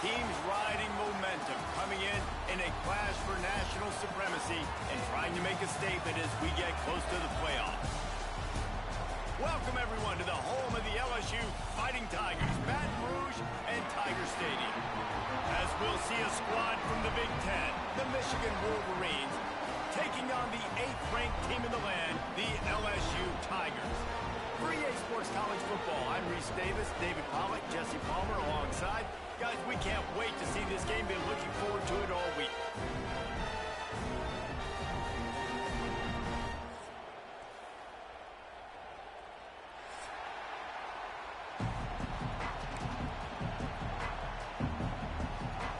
teams riding momentum, coming in a clash for national supremacy and trying to make a statement as we get close to the playoffs. Welcome, everyone, to the home of the LSU Fighting Tigers, Baton Rouge and Tiger Stadium. As we'll see a squad from the Big Ten, the Michigan Wolverines, taking on the 8th-ranked team in the land, the LSU Tigers. For EA Sports College Football, I'm Reese Davis, David Pollack, Jesse Palmer alongside. Guys, we can't wait to see this game. Been looking forward to it all week.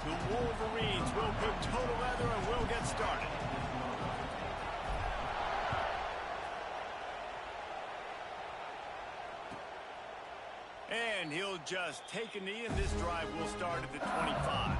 The Wolverines will put total leather and we'll get started. And he'll just take a knee, and this drive will start at the 25.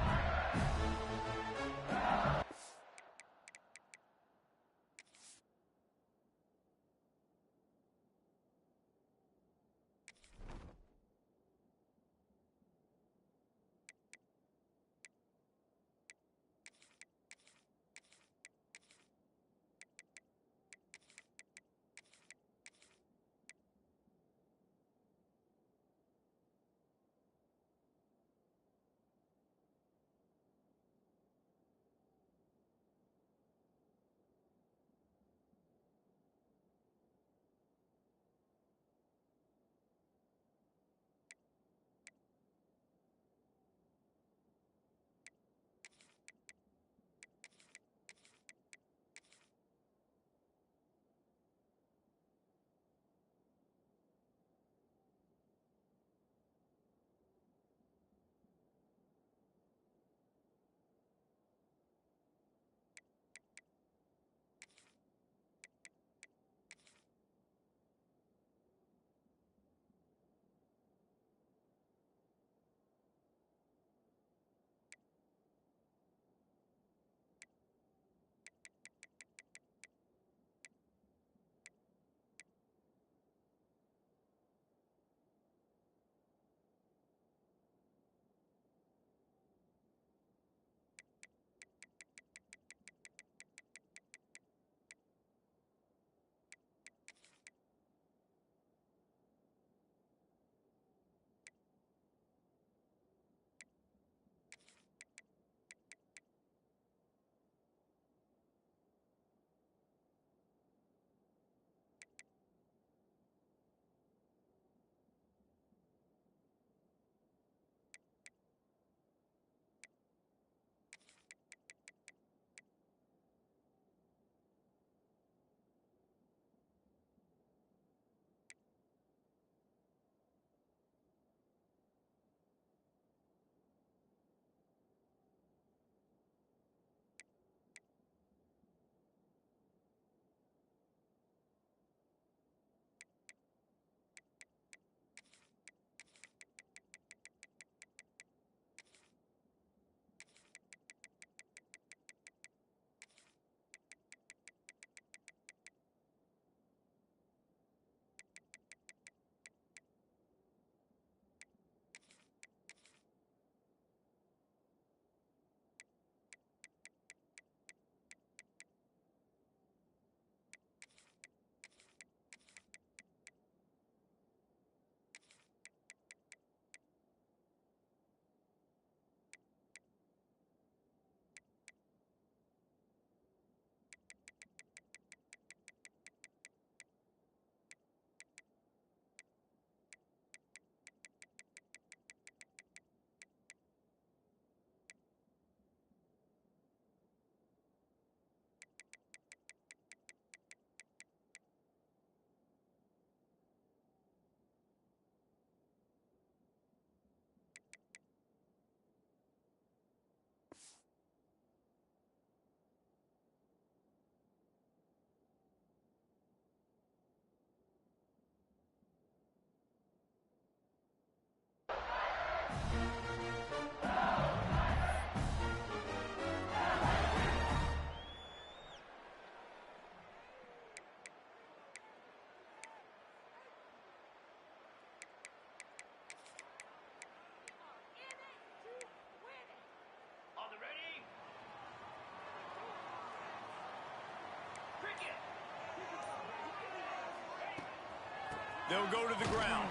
They'll go to the ground.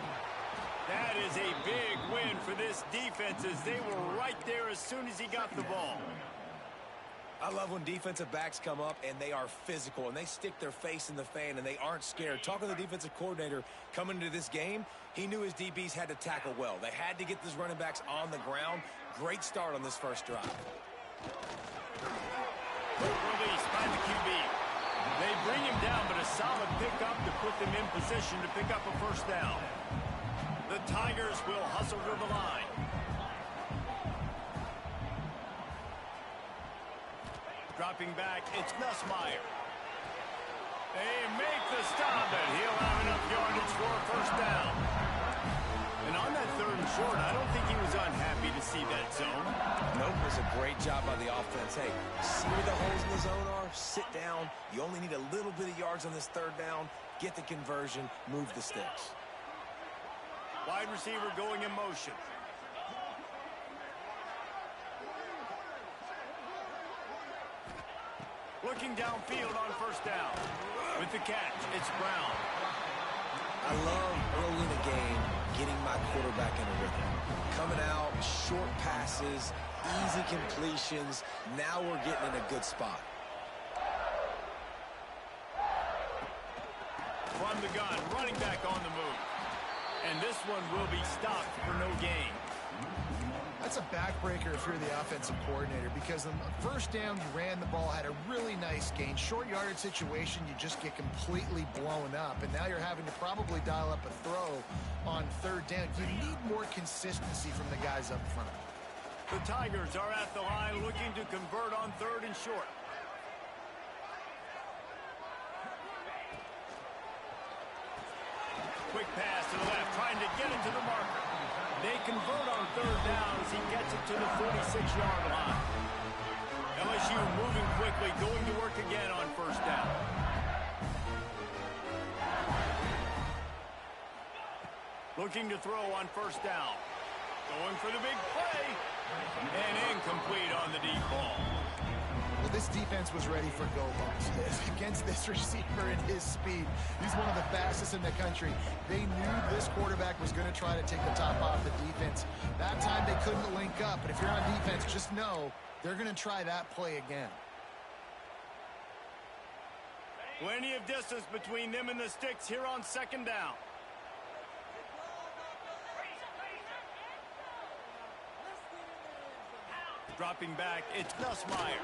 That is a big win for this defense as they were right there as soon as he got the ball. I love when defensive backs come up and they are physical and they stick their face in the fan and they aren't scared. Talking to the defensive coordinator coming into this game, he knew his DBs had to tackle well. They had to get these running backs on the ground. Great start on this first drive. Quick release by the QB. They bring him down, but a solid pickup to put them in position to pick up a first down. The Tigers will hustle to the line. Dropping back, it's Nussmeier. They make the stop, and he'll have enough yardage for a first down. And on that 3rd and short, I don't think he was unhappy to see that zone. Nope, it was a great job by the offense. Hey, see where the holes in the zone are? Sit down. You only need a little bit of yards on this 3rd down. Get the conversion, move the sticks. Wide receiver going in motion. Looking downfield on first down. With the catch, it's Brown. I love early in the game getting my quarterback in a rhythm. Coming out, short passes, easy completions. Now we're getting in a good spot. From the gun, running back on the move. And this one will be stopped for no gain. That's a backbreaker if you're the offensive coordinator, because on the first down, you ran the ball, had a really nice gain. Short yardage situation, you just get completely blown up, and now you're having to probably dial up a throw on 3rd down. You need more consistency from the guys up front. The Tigers are at the line looking to convert on 3rd and short. Quick pass to the left, trying to get it to the marker. They convert on 3rd down as he gets it to the 46-yard line. LSU moving quickly, going to work again on first down. Looking to throw on first down. Going for the big play. And incomplete on the deep ball. Well, this defense was ready for go-balls. Against this receiver and his speed, he's one of the fastest in the country. They knew this quarterback was going to try to take the top off the defense. That time they couldn't link up, but if you're on defense, just know they're going to try that play again. Plenty of distance between them and the sticks here on 2nd down. Dropping back, it's Nussmeier.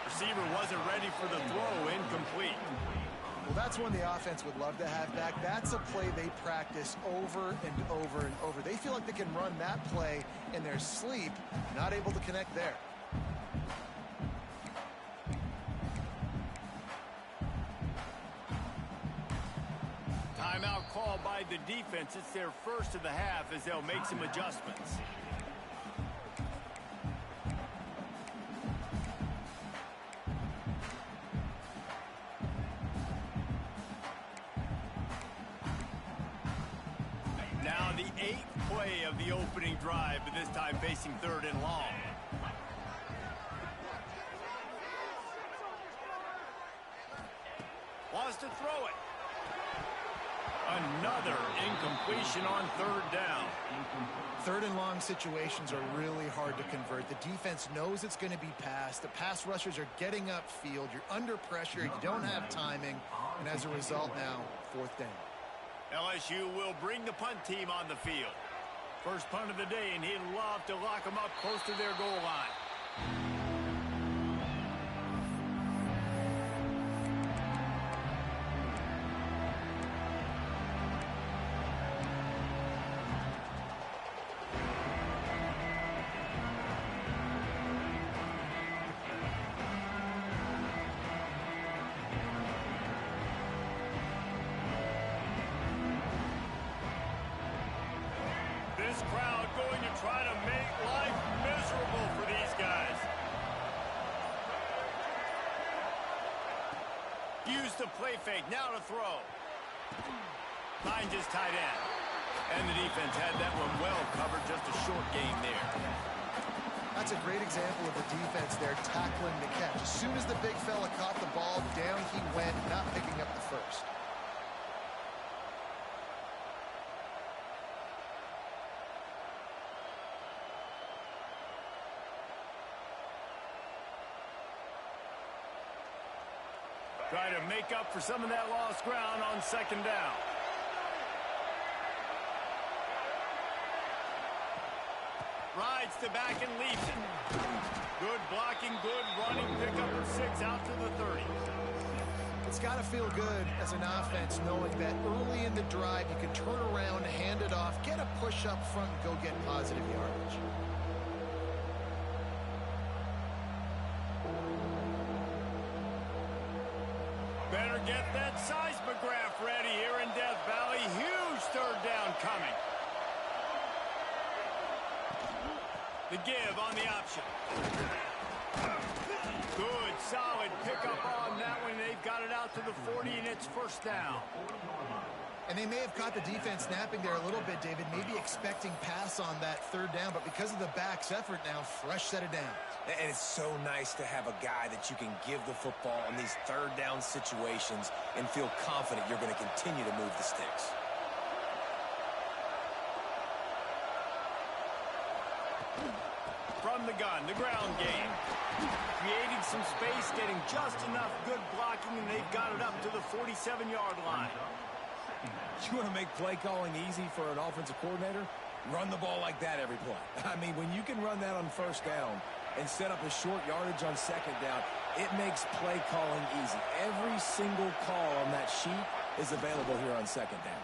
Receiver wasn't ready for the throw, incomplete. Well, that's one the offense would love to have back. That's a play they practice over and over and over. They feel like they can run that play in their sleep, not able to connect there. Timeout call by the defense. It's their first of the half as they'll make some adjustments. Now the 8th play of the opening drive, but this time facing 3rd and long. Wants to throw it. Another incompletion on 3rd down. 3rd and long situations are really hard to convert. The defense knows it's going to be passed. The pass rushers are getting upfield. You're under pressure. You don't have timing. And as a result now, 4th down. LSU will bring the punt team on the field. First punt of the day, and he'd love to lock them up close to their goal line. This crowd going to try to make life miserable for these guys. Use the play fake, now to throw. Finds his tight end. And the defense had that one well covered, just a short game there. That's a great example of the defense there tackling the catch. As soon as the big fella caught the ball, down he went, not picking up the first. Try to make up for some of that lost ground on second down. Rides to back and leaps it. Good blocking, good running, pickup of 6 out to the 30. It's got to feel good as an offense knowing that early in the drive you can turn around, hand it off, get a push up front, and go get positive yardage. Better get that seismograph ready here in Death Valley. Huge third down coming. The give on the option. Good, solid pickup on that one. They've got it out to the 40, and it's first down. And they may have caught the defense napping there a little bit, David, maybe expecting pass on that third down, but because of the back's effort now, fresh set of downs. And it's so nice to have a guy that you can give the football in these third down situations and feel confident you're going to continue to move the sticks. From the gun, the ground game. Creating some space, getting just enough good blocking, and they've got it up to the 47-yard line. You want to make play calling easy for an offensive coordinator? Run the ball like that every play. I mean, when you can run that on first down and set up a short yardage on second down, it makes play calling easy. Every single call on that sheet is available here on second down.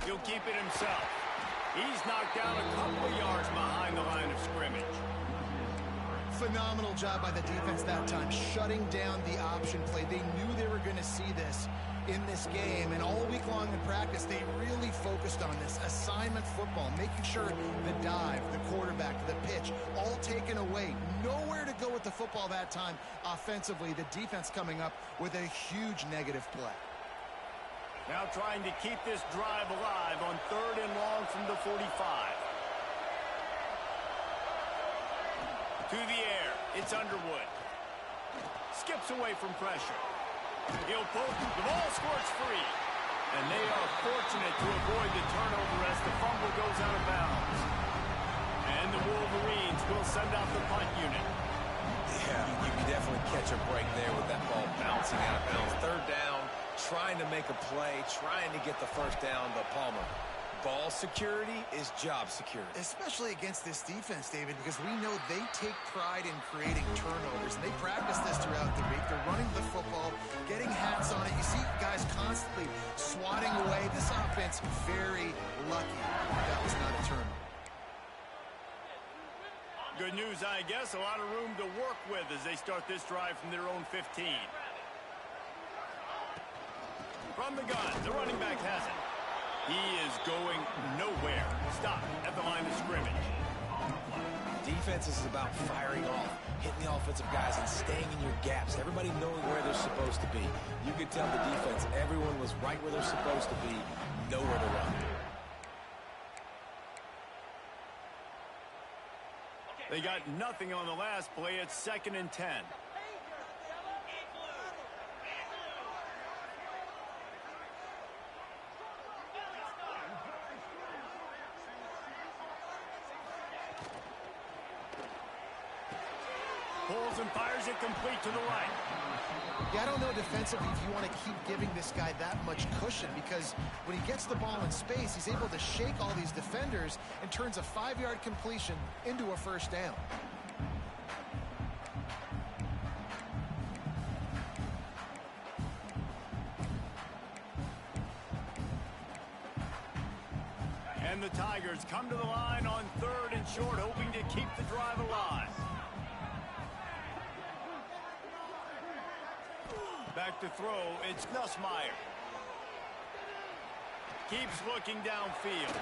He'll keep it himself. He's knocked down a couple of yards behind the line of scrimmage. Phenomenal job by the defense that time, shutting down the option play. They knew they were going to see this in this game, and all week long in practice, they really focused on this assignment football, making sure the dive, the quarterback, the pitch, all taken away. Nowhere to go with the football that time offensively. The defense coming up with a huge negative play. Now trying to keep this drive alive on third and long from the 45. To the air, it's Underwood. Skips away from pressure. He'll pull, the ball squirts free. And they are fortunate to avoid the turnover as the fumble goes out of bounds. And the Wolverines will send out the punt unit. Yeah, you can definitely catch a break there with that ball bouncing out of bounds. Third down, trying to make a play, trying to get the first down, but Palmer. Ball security is job security. Especially against this defense, David, because we know they take pride in creating turnovers. And they practice this throughout the week. They're running the football, getting hats on it. You see guys constantly swatting away. This offense, very lucky that was not a turnover. Good news, I guess. A lot of room to work with as they start this drive from their own 15. From the gun, the running back has it. He is going nowhere. Stop at the line of scrimmage. Defense is about firing off, hitting the offensive guys and staying in your gaps. Everybody knowing where they're supposed to be. You could tell the defense, everyone was right where they're supposed to be, nowhere to run. They got nothing on the last play. It's 2nd and 10. Pulls and fires it complete to the right. Yeah, I don't know defensively if you want to keep giving this guy that much cushion, because when he gets the ball in space, he's able to shake all these defenders and turns a 5-yard completion into a first down. And the Tigers come to the line on 3rd and short, hoping to keep the drive alive. Back to throw, it's Nussmeier. Keeps looking downfield.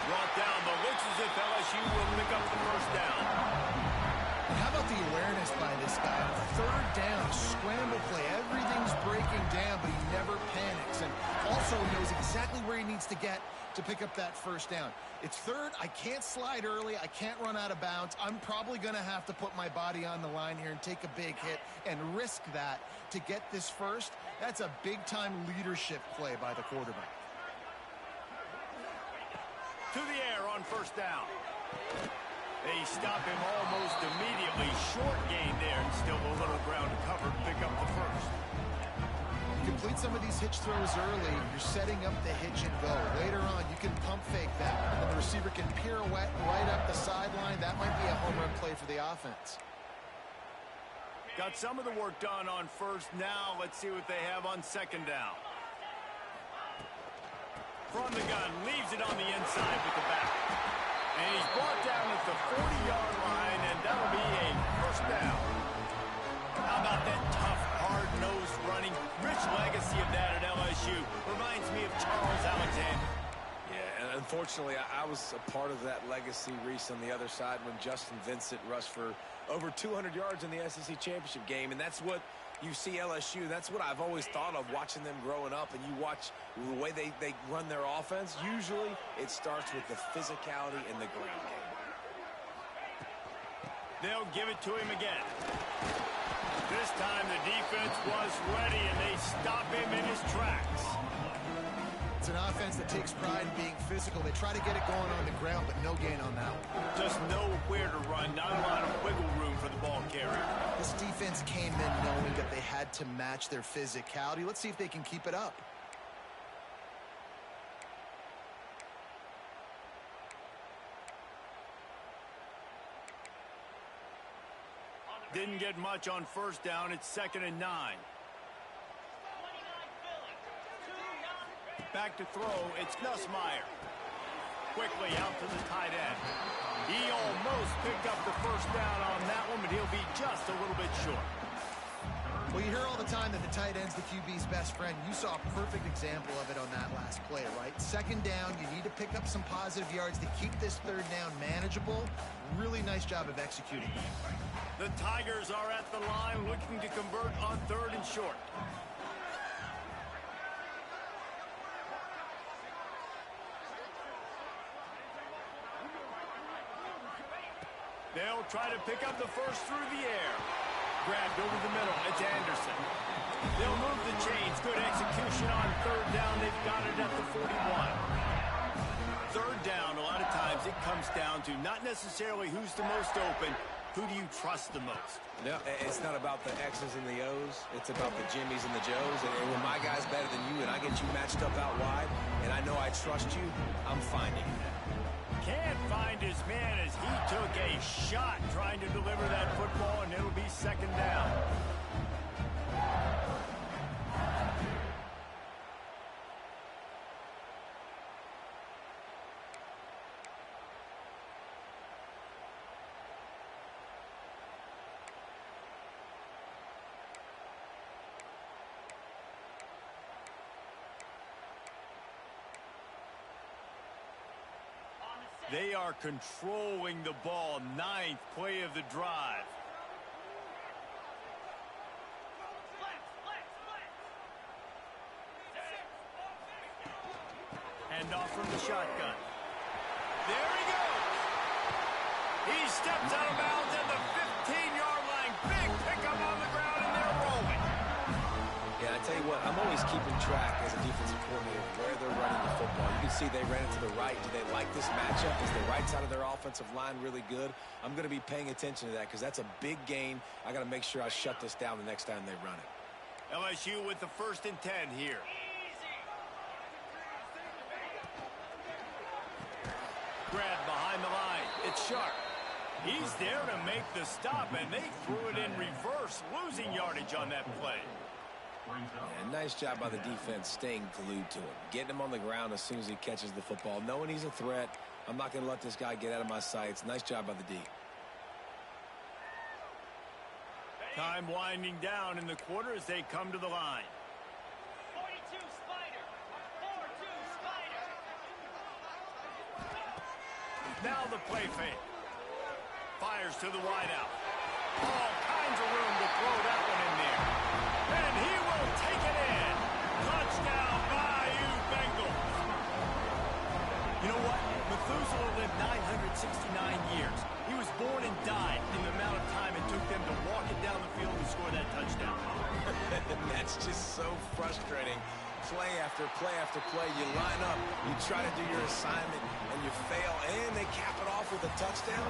Brought down, but looks as if LSU will pick up the first down. And how about the awareness by this guy? 3rd down, scramble play. Everything's breaking down, but he never panics. And also knows exactly where he needs to get to pick up that first down. It's 3rd. I can't slide early. I can't run out of bounds. I'm probably going to have to put my body on the line here and take a big hit and risk that to get this first. That's a big-time leadership play by the quarterback. To the air on first down. They stop him almost immediately. Short gain there, and still a little ground to cover to pick up the first. complete some of these hitch throws early, you're setting up the hitch and go. Later on, you can pump fake that, and then the receiver can pirouette right up the sideline. That might be a home run play for the offense. Got some of the work done on first. Now let's see what they have on second down. From the gun, leaves it on the inside with the back. And he's brought down at the 40-yard line, and that'll be a first down. How about that tough, hard-nosed running? Rich legacy of that at LSU. Reminds me of Charles Alexander. Yeah, and unfortunately, I was a part of that legacy, Reese, on the other side when Justin Vincent rushed for over 200 yards in the SEC Championship game, and that's what you see LSU. That's what I've always thought of watching them growing up, and you watch the way they run their offense. Usually, it starts with the physicality in the ground game. They'll give it to him again. This time the defense was ready, and they stop him in his tracks. It's an offense that takes pride in being physical. They try to get it going on the ground, but no gain on that one. Just know where to run, not a lot of wiggle room for the ball carrier. This defense came in knowing that they had to match their physicality. Let's see if they can keep it up. Didn't get much on first down. It's 2nd and 9. Back to throw. It's Nussmeier. Quickly out to the tight end. He almost picked up the first down on that one, but he'll be just a little bit short. Well, you hear all the time that the tight end's the QB's best friend. You saw a perfect example of it on that last play, right? 2nd down, you need to pick up some positive yards to keep this 3rd down manageable. Really nice job of executing. The Tigers are at the line looking to convert on 3rd and short. They'll try to pick up the first through the air. Grabbed over the middle. It's Anderson. They'll move the chains. Good execution on 3rd down. They've got it at the 41. 3rd down, a lot of times it comes down to not necessarily who's the most open. Who do you trust the most? No, it's not about the X's and the O's. It's about the Jimmies and the Joes. And when my guy's better than you and I get you matched up out wide and I know I trust you, I'm finding you. Can't find his man as he took a shot trying to deliver that football, and it'll be 2nd down. They are controlling the ball. 9th play of the drive. Hand off from the shotgun. There he goes. He steps out of bounds at the 15-yard line. Big pickup on the ground, and they're rolling. Yeah, I tell you what, I'm always keeping track as a defensive coordinator where they're running the football. You can see they ran it to the right. Do they like this matchup? Is the right side of their offensive line really good? I'm going to be paying attention to that because that's a big gain. I got to make sure I shut this down the next time they run it. LSU with the 1st and 10 here. Grab behind the line. It's Sharp. He's there to make the stop, and they threw it in reverse, losing yardage on that play. And nice job by the defense staying glued to him. Getting him on the ground as soon as he catches the football. Knowing he's a threat. I'm not going to let this guy get out of my sights. Nice job by the D. Time winding down in the quarter as they come to the line. 42 Spider. 4-2 Spider. Now the play fake. Fires to the wideout. All kinds of room to throw that one in there. And he will take it in. Touchdown, Bayou Bengals. You know what? Methuselah lived 969 years. He was born and died in the amount of time it took them to walk it down the field and score that touchdown. That's just so frustrating. Play after play after play. You line up, you try to do your assignment, and you fail, and they cap it off with a touchdown.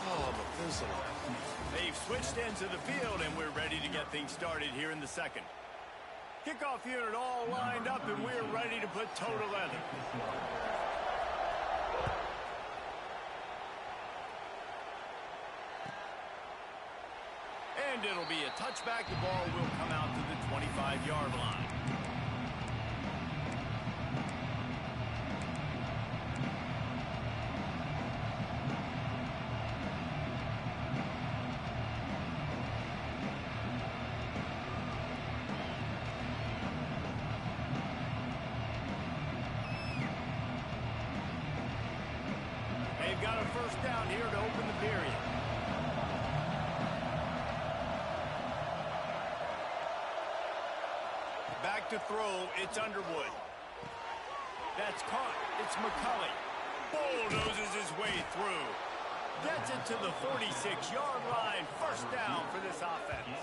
Oh, Methuselah. They've switched ends of the field, and we're ready to get things started here in the 2nd. Kickoff unit all lined up, and we're ready to put toe to leather. And it'll be a touchback. The ball will come out to the 25-yard line. They've got a first down here to open the period. Back to throw, it's Underwood. That's caught. It's McCulley. Bulldozes his way through. Gets it to the 46-yard line. First down for this offense.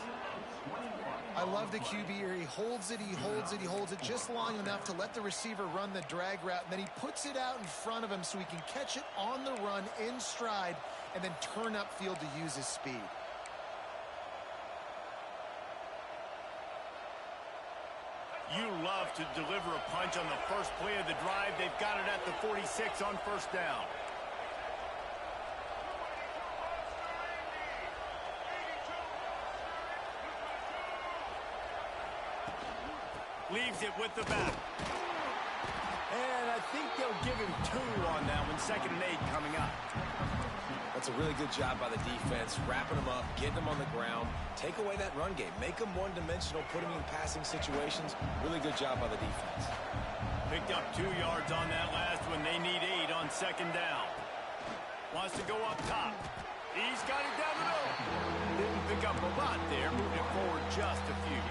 I love the QB here. He holds it, he holds it, he holds it just long enough to let the receiver run the drag route, and then he puts it out in front of him so he can catch it on the run in stride and then turn upfield to use his speed. You love to deliver a punch on the first play of the drive. They've got it at the 46 on first down. Leaves it with the back. And I think they'll give him 2 on that one. 2nd and 8 coming up. That's a really good job by the defense, wrapping them up, getting them on the ground, take away that run game, make them one-dimensional, put them in passing situations. Really good job by the defense. Picked up 2 yards on that last one. They need 8 on 2nd down. Wants to go up top. He's got it down the middle. Didn't pick up a lot there. Moved it forward just a few.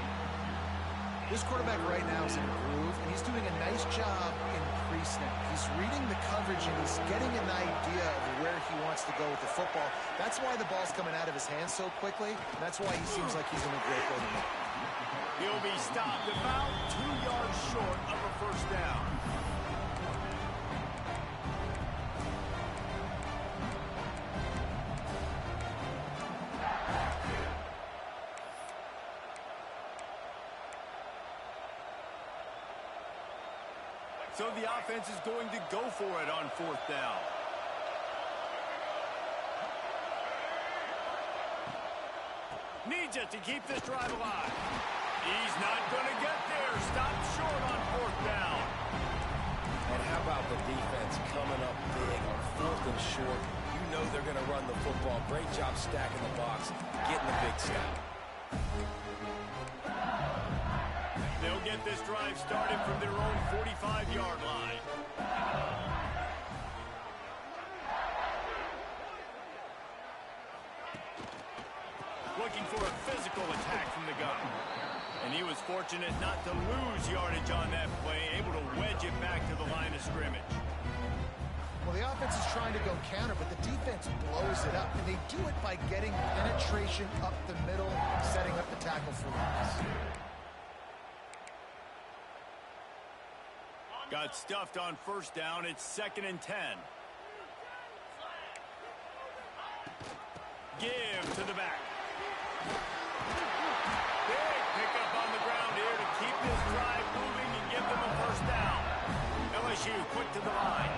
This quarterback right now is in a groove, and he's doing a nice job in pre-snap. He's reading the coverage, and he's getting an idea of where he wants to go with the football. That's why the ball's coming out of his hands so quickly. That's why he seems like he's in a great way to make. He'll be stopped about 2 yards short of a first down. So the offense is going to go for it on 4th down. Needs it to keep this drive alive. He's not going to get there. Stopped short on 4th down. And how about the defense coming up big on 4th and short? You know they're going to run the football. Great job stacking the box, getting the big stop. They'll get this drive started from their own 45-yard line. Looking for a physical attack from the gun. And he was fortunate not to lose yardage on that play, able to wedge it back to the line of scrimmage. Well, the offense is trying to go counter, but the defense blows it up, and they do it by getting penetration up the middle, setting up the tackle for loss. Got stuffed on first down. It's 2nd and 10. Give to the back. Big pickup on the ground here to keep this drive moving and give them a first down. LSU quick to the line.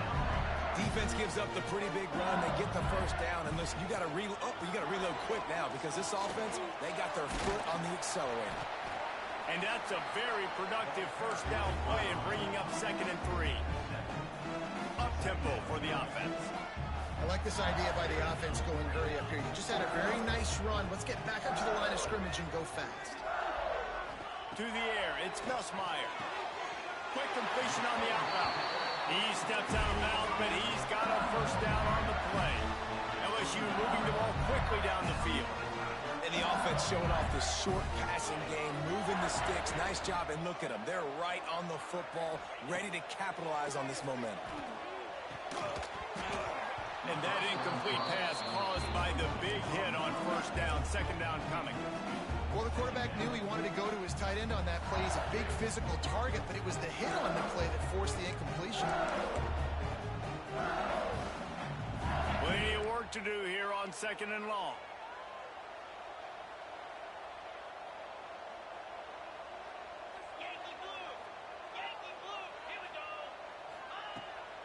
Defense gives up the pretty big run. They get the first down, and listen, you got to reload quick now because this offense, they got their foot on the accelerator. And that's a very productive first down play and bringing up 2nd and 3. Up-tempo for the offense. I like this idea by the offense going hurry up here. You just had a very nice run. Let's get back up to the line of scrimmage and go fast. To the air, it's Nussmeier. Quick completion on the out route. He steps out of bounds, but he's got a first down on the play. LSU moving the ball quickly down the field. And the offense showing off the short passing game, moving the sticks. Nice job, and look at them. They're right on the football, ready to capitalize on this momentum. And that incomplete pass caused by the big hit on first down. 2nd down coming. Well, the quarterback knew he wanted to go to his tight end on that play. He's a big physical target, but it was the hit on the play that forced the incompletion. Plenty of work to do here on 2nd and long.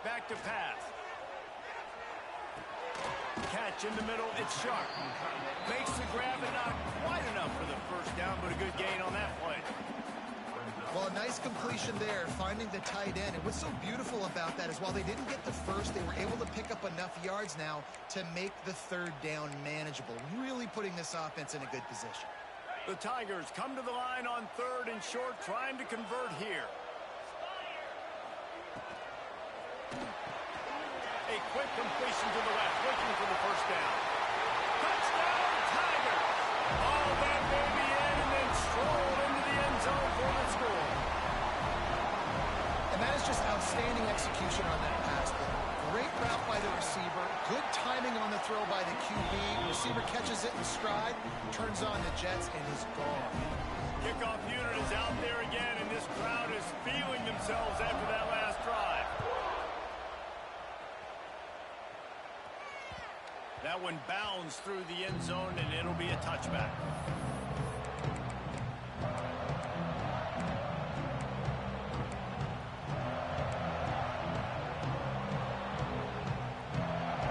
Back to pass. Catch in the middle, it's sharp. Makes the grab and not quite enough for the first down, but a good gain on that play. Well, a nice completion there, finding the tight end. And what's so beautiful about that is while they didn't get the first, they were able to pick up enough yards now to make the third down manageable, really putting this offense in a good position. The Tigers come to the line on third and short, trying to convert here. A quick completion to the left, looking for the first down. Touchdown, Tigers! All that baby in and then stroll into the end zone for the score. And that is just outstanding execution on that pass play. Great route by the receiver, good timing on the throw by the QB. Receiver catches it in stride, turns on the jets, and is gone. Kickoff unit is out there again, and this crowd is feeling themselves after that last drive. That one bounds through the end zone, and it'll be a touchback.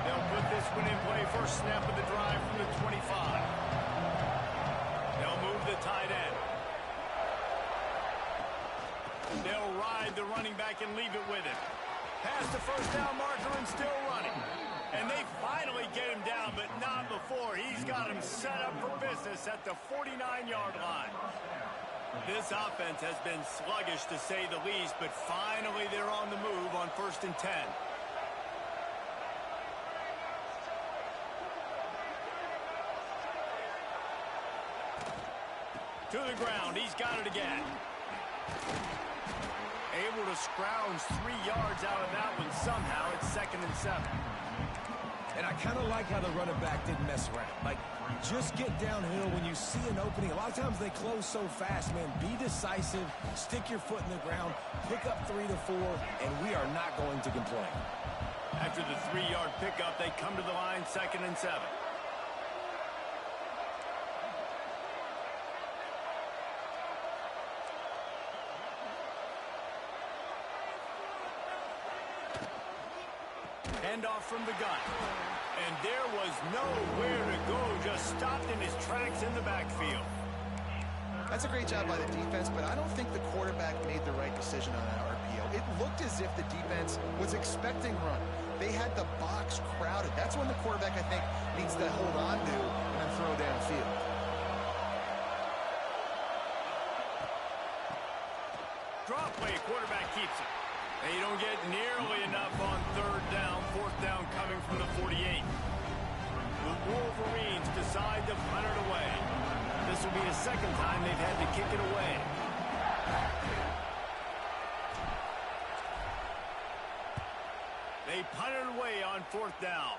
They'll put this one in play. First snap of the drive from the 25. They'll move the tight end. They'll ride the running back and leave it with him. Past the first down marker and still running. And they finally get him down, but not before. He's got him set up for business at the 49-yard line. This offense has been sluggish, to say the least, but finally they're on the move on 1st and 10. To the ground. He's got it again. Able to scrounge 3 yards out of that one somehow. It's 2nd and 7. And I kind of like how the running back didn't mess around. Like, just get downhill when you see an opening. A lot of times they close so fast, man. Be decisive, stick your foot in the ground, pick up 3 to 4, and we are not going to complain. After the 3-yard pickup, they come to the line, 2nd and 7. Handoff from the gun. And there was nowhere to go, just stopped in his tracks in the backfield. That's a great job by the defense, but I don't think the quarterback made the right decision on that RPO. It looked as if the defense was expecting run. They had the box crowded. That's when the quarterback, I think, needs to hold on to and then throw downfield. Drop play, quarterback keeps it. They don't get nearly enough on 3rd down. 4th down coming from the 48. The Wolverines decide to punt it away. This will be the 2nd time they've had to kick it away. They punt it away on 4th down.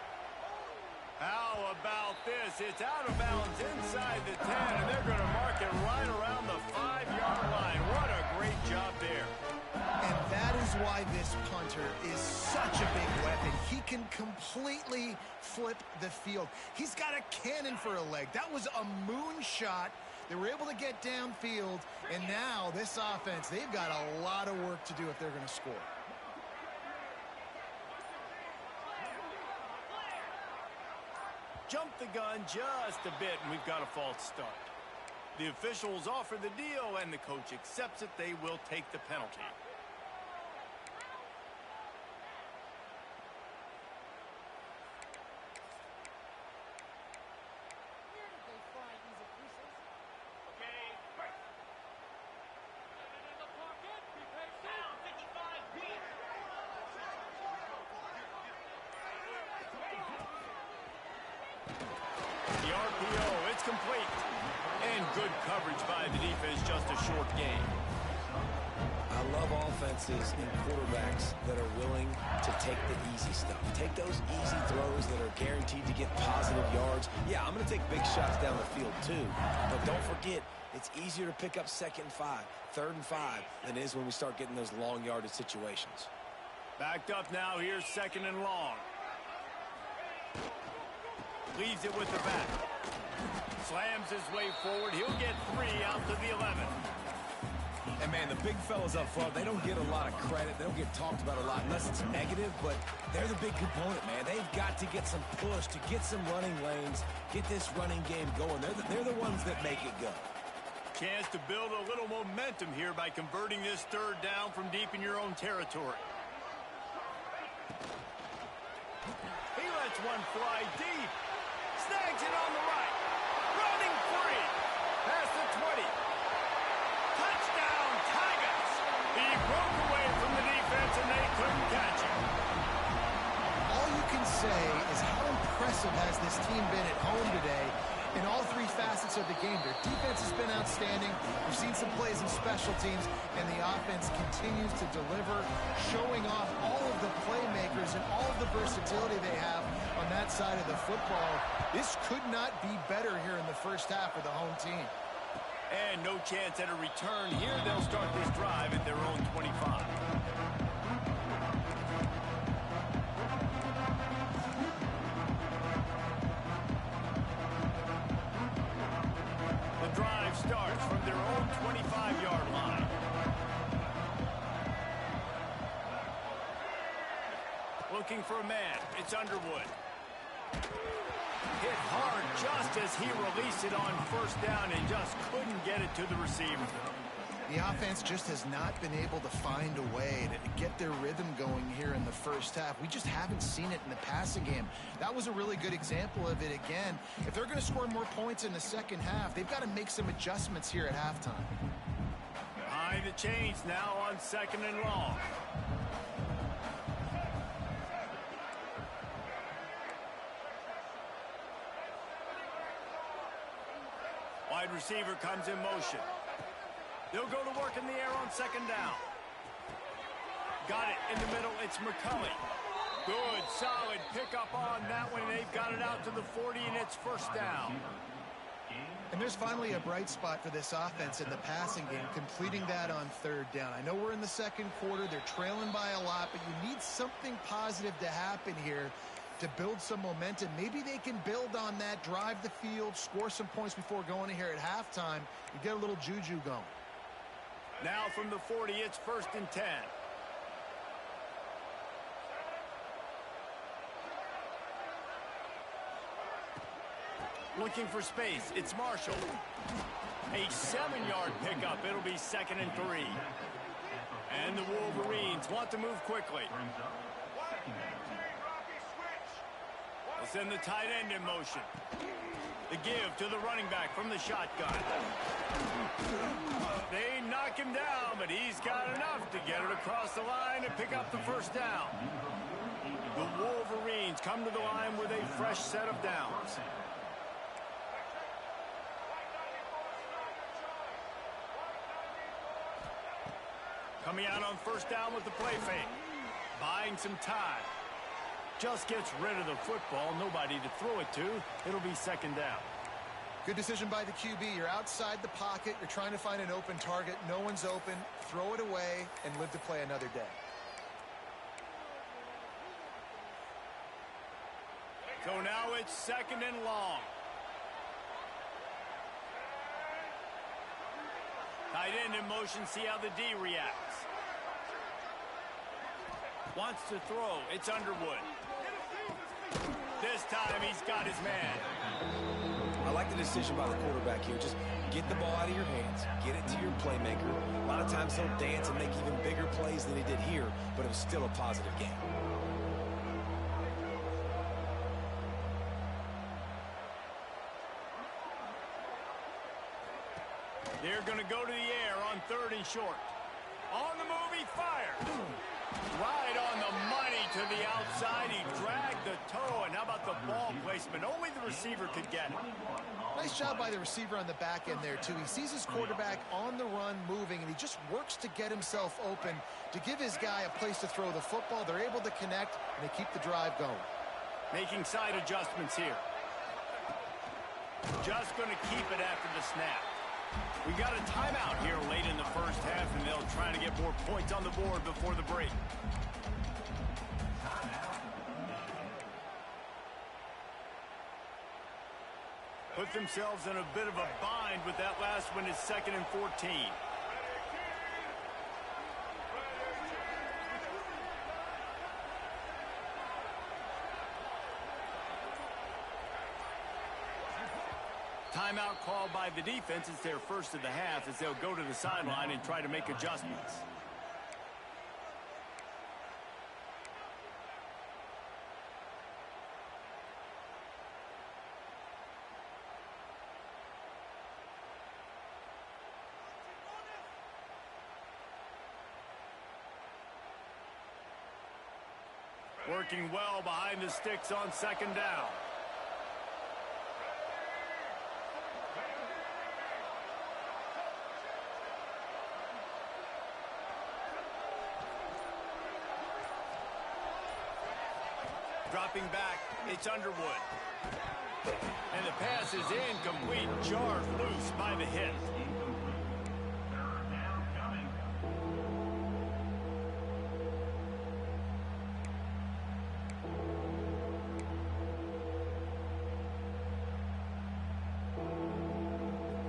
How about this? It's out of bounds inside the 10, and they're going to mark it right around the 5-yard line. What a great job there. And that is why this punter is such a big weapon. He can completely flip the field. He's got a cannon for a leg. That was a moonshot. They were able to get downfield, and now this offense, they've got a lot of work to do if they're going to score. Jump the gun just a bit, and we've got a false start. The officials offer the deal, and the coach accepts it. They will take the penalty. The RPO, it's complete. And good coverage by the defense, just a short game. I love offenses and quarterbacks that are willing to take the easy stuff. Take those easy throws that are guaranteed to get positive yards. Yeah, I'm going to take big shots down the field too. But don't forget, it's easier to pick up 2nd and 5, 3rd and 5 than it is when we start getting those long yardage situations. Backed up now, here's 2nd and long. Leaves it with the back. Slams his way forward. He'll get 3 out to the 11. And, man, the big fellas up front, they don't get a lot of credit. They don't get talked about a lot unless it's negative, but they're the big component, man. They've got to get some push, to get some running lanes, get this running game going. They're the ones that make it go. Chance to build a little momentum here by converting this third down from deep in your own territory. He lets one fly deep. Snags it on the right. Running free. Past the 20. Touchdown, Tigers. He broke away from the defense and they couldn't catch him. All you can say is how impressive has this team been at home today in all three facets of the game. Their defense has been outstanding. We've seen some plays in special teams, and the offense continues to deliver, showing off all of the playmakers and all of the versatility they have on that side of the football. This could not be better here in the first half for the home team. And no chance at a return here. They'll start this drive at their own 25. The drive starts from their own 25-yard line. Looking for a man. It's Underwood. Hit hard just as he released it on first down and just couldn't get it to the receiver. The offense just has not been able to find a way to get their rhythm going here in the first half. We just haven't seen it in the passing game. That was a really good example of it again. If they're going to score more points in the second half, they've got to make some adjustments here at halftime. Behind the chains now on 2nd and long. Wide receiver comes in motion. They'll go to work in the air on 2nd down. Got it in the middle. It's McCulley. Good, solid pickup on that one. They've got it out to the 40, and it's first down. And there's finally a bright spot for this offense in the passing game, completing that on 3rd down. I know we're in the second quarter. They're trailing by a lot, but you need something positive to happen here to build some momentum. Maybe they can build on that, drive the field, score some points before going here at halftime, and get a little juju going. Now from the 40, it's 1st and 10. Looking for space, it's Marshall. A 7-yard pickup, it'll be 2nd and 3. And the Wolverines want to move quickly. They'll send the tight end in motion. The give to the running back from the shotgun. They knock him down, but he's got enough to get it across the line and pick up the first down. The Wolverines come to the line with a fresh set of downs. Coming out on first down with the play fake. Buying some time. Just gets rid of the football. Nobody to throw it to. It'll be 2nd down. Good decision by the QB. You're outside the pocket. You're trying to find an open target. No one's open. Throw it away and live to play another day. So now it's 2nd and long. Tight end in motion. See how the D reacts. Wants to throw. It's Underwood. This time he's got his man. I like the decision by the quarterback here. Just get the ball out of your hands. Get it to your playmaker. A lot of times he'll dance and make even bigger plays than he did here, but it was still a positive game. They're going to go to the air on 3rd and short. On the move, he fires. Right on the money to the outside. He dragged the toe, and how about the ball placement? Only the receiver could get it. Nice job by the receiver on the back end there, too. He sees his quarterback on the run moving, and he just works to get himself open to give his guy a place to throw the football. They're able to connect, and they keep the drive going. Making side adjustments here. Just going to keep it after the snap. We got a timeout here late in the first half, and they'll try to get more points on the board before the break. Put themselves in a bit of a bind with that last one. Is 2nd and 14. Timeout called by the defense. It's their first of the half as they'll go to the sideline and try to make adjustments. Working well behind the sticks on second down. Dropping back, it's Underwood. And the pass is incomplete, jarred loose by the hit.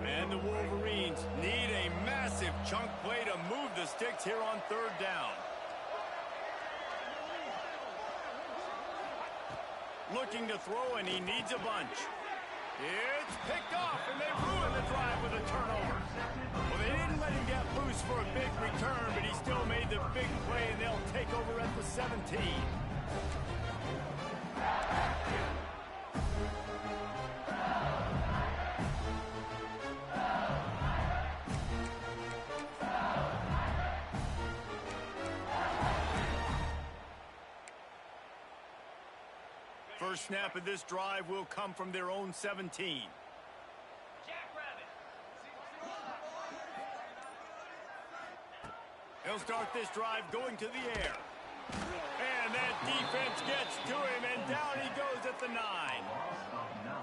And the Wolverines need a massive chunk play to move the sticks here on third down. Looking to throw, and he needs a bunch. It's picked off, and they ruin the drive with a turnover. Well, they didn't let him get loose for a big return, but he still made the big play, and they'll take over at the 17. First snap of this drive will come from their own 17. He'll start this drive going to the air. And that defense gets to him, and down he goes at the 9.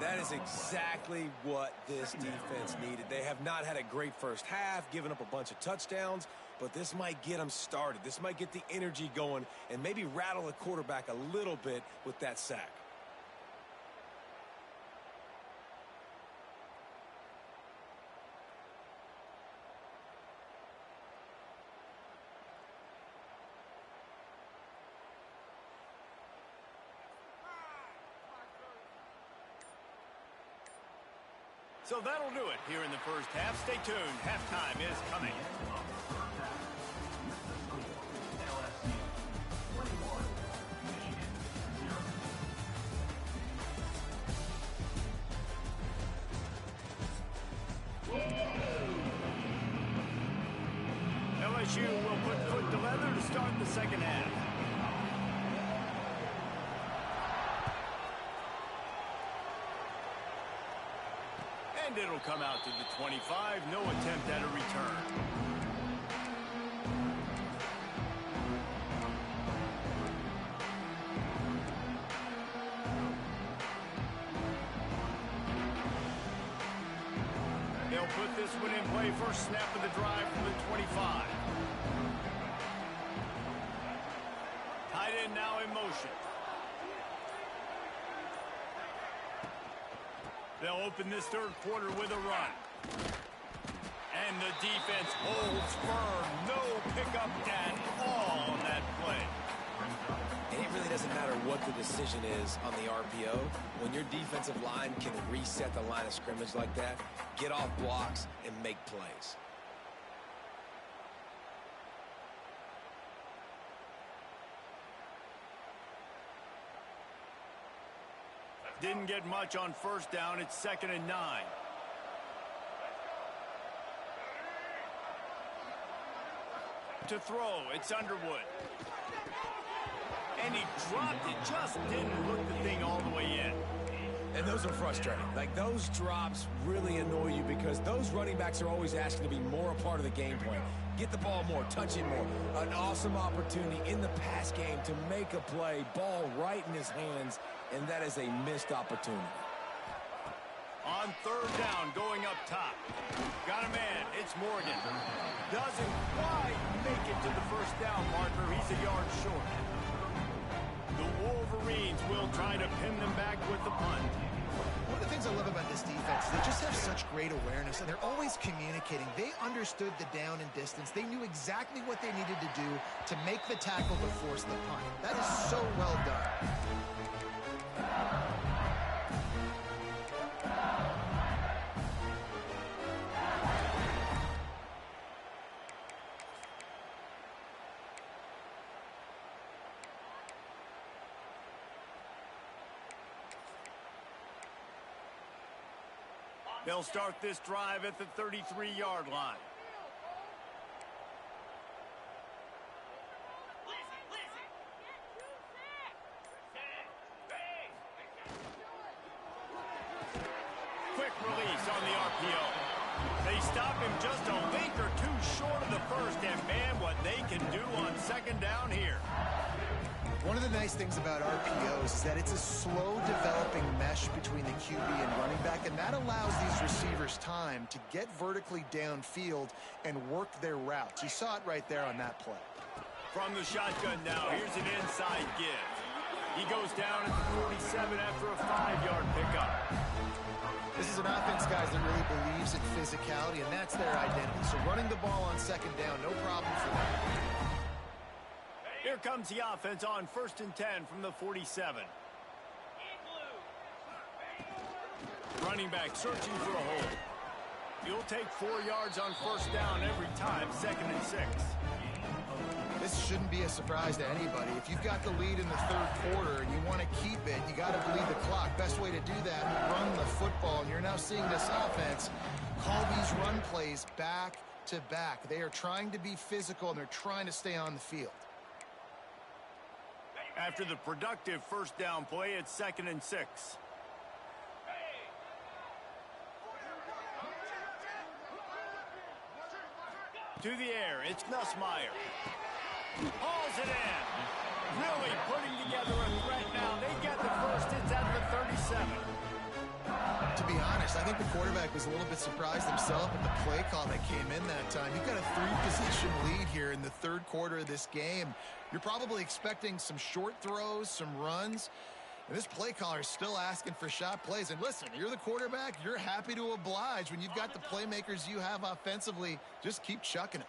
That is exactly what this defense needed. They have not had a great first half, given up a bunch of touchdowns, but this might get them started. This might get the energy going and maybe rattle the quarterback a little bit with that sack. So that'll do it here in the first half. Stay tuned. Halftime is coming. LSU will put foot to leather to start the second half. And it'll come out to the 25. No attempt at a return. They'll put this one in play. First snap of the drive from the 25. Tight end now in motion. They'll open this third quarter with a run. And the defense holds firm. No pickup at all on that play. And it really doesn't matter what the decision is on the RPO. When your defensive line can reset the line of scrimmage like that, get off blocks, and make plays. Didn't get much on first down. It's 2nd and 9. To throw, it's Underwood. And he dropped it. Just didn't look the thing all the way in. And those are frustrating. Like, those drops really annoy you because those running backs are always asking to be more a part of the game plan. Get the ball more, touch it more. An awesome opportunity in the pass game to make a play, ball right in his hands, and that is a missed opportunity. On third down, going up top. Got a man, it's Morgan. Doesn't quite make it to the first down marker. He's a yard short. The Wolverines will try to pin them back with the punt. One of the things I love about this defense is they just have such great awareness, and they're always communicating. They understood the down and distance. They knew exactly what they needed to do to make the tackle to force the punt. That is so well done. They'll start this drive at the 33-yard line. Quick release on the RPO. They stop him just a link or two short of the first, and man, what they can do on second down here. One of the nice things about RPOs is that it's a slow developing mesh between the QB and running back, and that allows these receivers time to get vertically downfield and work their routes. You saw it right there on that play. From the shotgun now, here's an inside give. He goes down at the 47 after a 5-yard pickup. This is an offense, guys, that really believes in physicality, and that's their identity. So running the ball on second down, no problem for them. Here comes the offense on 1st and 10 from the 47. Running back searching for a hole. He'll take 4 yards on 1st down every time, 2nd and 6. This shouldn't be a surprise to anybody. If you've got the lead in the third quarter and you want to keep it, you got to bleed the clock. Best way to do that, run the football. And you're now seeing this offense call these run plays back to back. They are trying to be physical, and they're trying to stay on the field. After the productive 1st down play, it's 2nd and 6. To the air, it's Nussmeier. Hauls it in. Really putting together a threat now. They get the first. It's at the 37. To be honest, I think the quarterback was a little bit surprised himself at the play call that came in that time. You've got a 3-position lead here in the third quarter of this game. You're probably expecting some short throws, some runs. And this play caller is still asking for shot plays. And listen, you're the quarterback. You're happy to oblige. When you've got the playmakers you have offensively, just keep chucking it.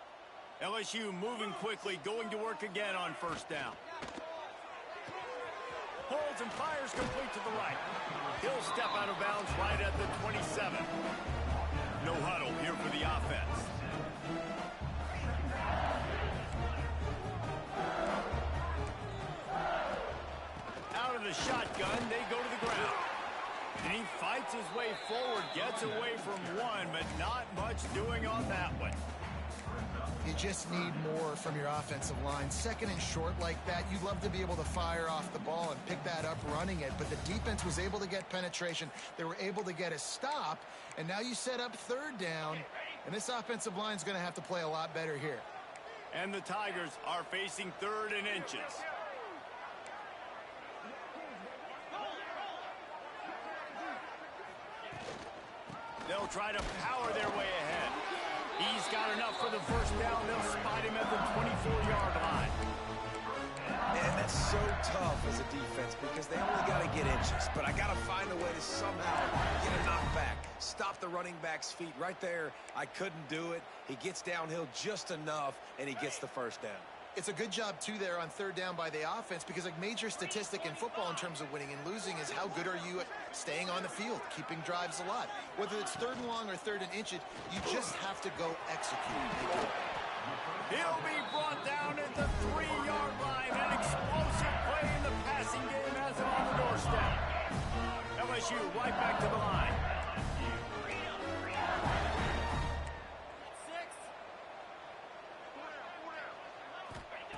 LSU moving quickly, going to work again on 1st down. Holds and fires complete to the right. He'll step out of bounds right at the 27. No huddle here for the offense. Out of the shotgun, they go to the ground. And he fights his way forward, gets away from one, but not much doing on that one. You just need more from your offensive line. 2nd and short like that, you'd love to be able to fire off the ball and pick that up running it, but the defense was able to get penetration. They were able to get a stop, and now you set up 3rd down, and this offensive line is going to have to play a lot better here. And the Tigers are facing 3rd and inches. They'll try to power their way ahead. He's got enough for the 1st down. They'll spot him at the 24-yard line. Man, that's so tough as a defense because they only got to get inches. But I got to find a way to somehow get a knockback. Stop the running back's feet right there. I couldn't do it. He gets downhill just enough, and he gets the 1st down. It's a good job, too, there on 3rd down by the offense because a major statistic in football in terms of winning and losing is how good are you at staying on the field, keeping drives alive. Whether it's 3rd and long or 3rd and inches, you just have to go execute. He'll be brought down at the 3-yard line. An explosive play in the passing game has him on the doorstep. LSU right back to the line.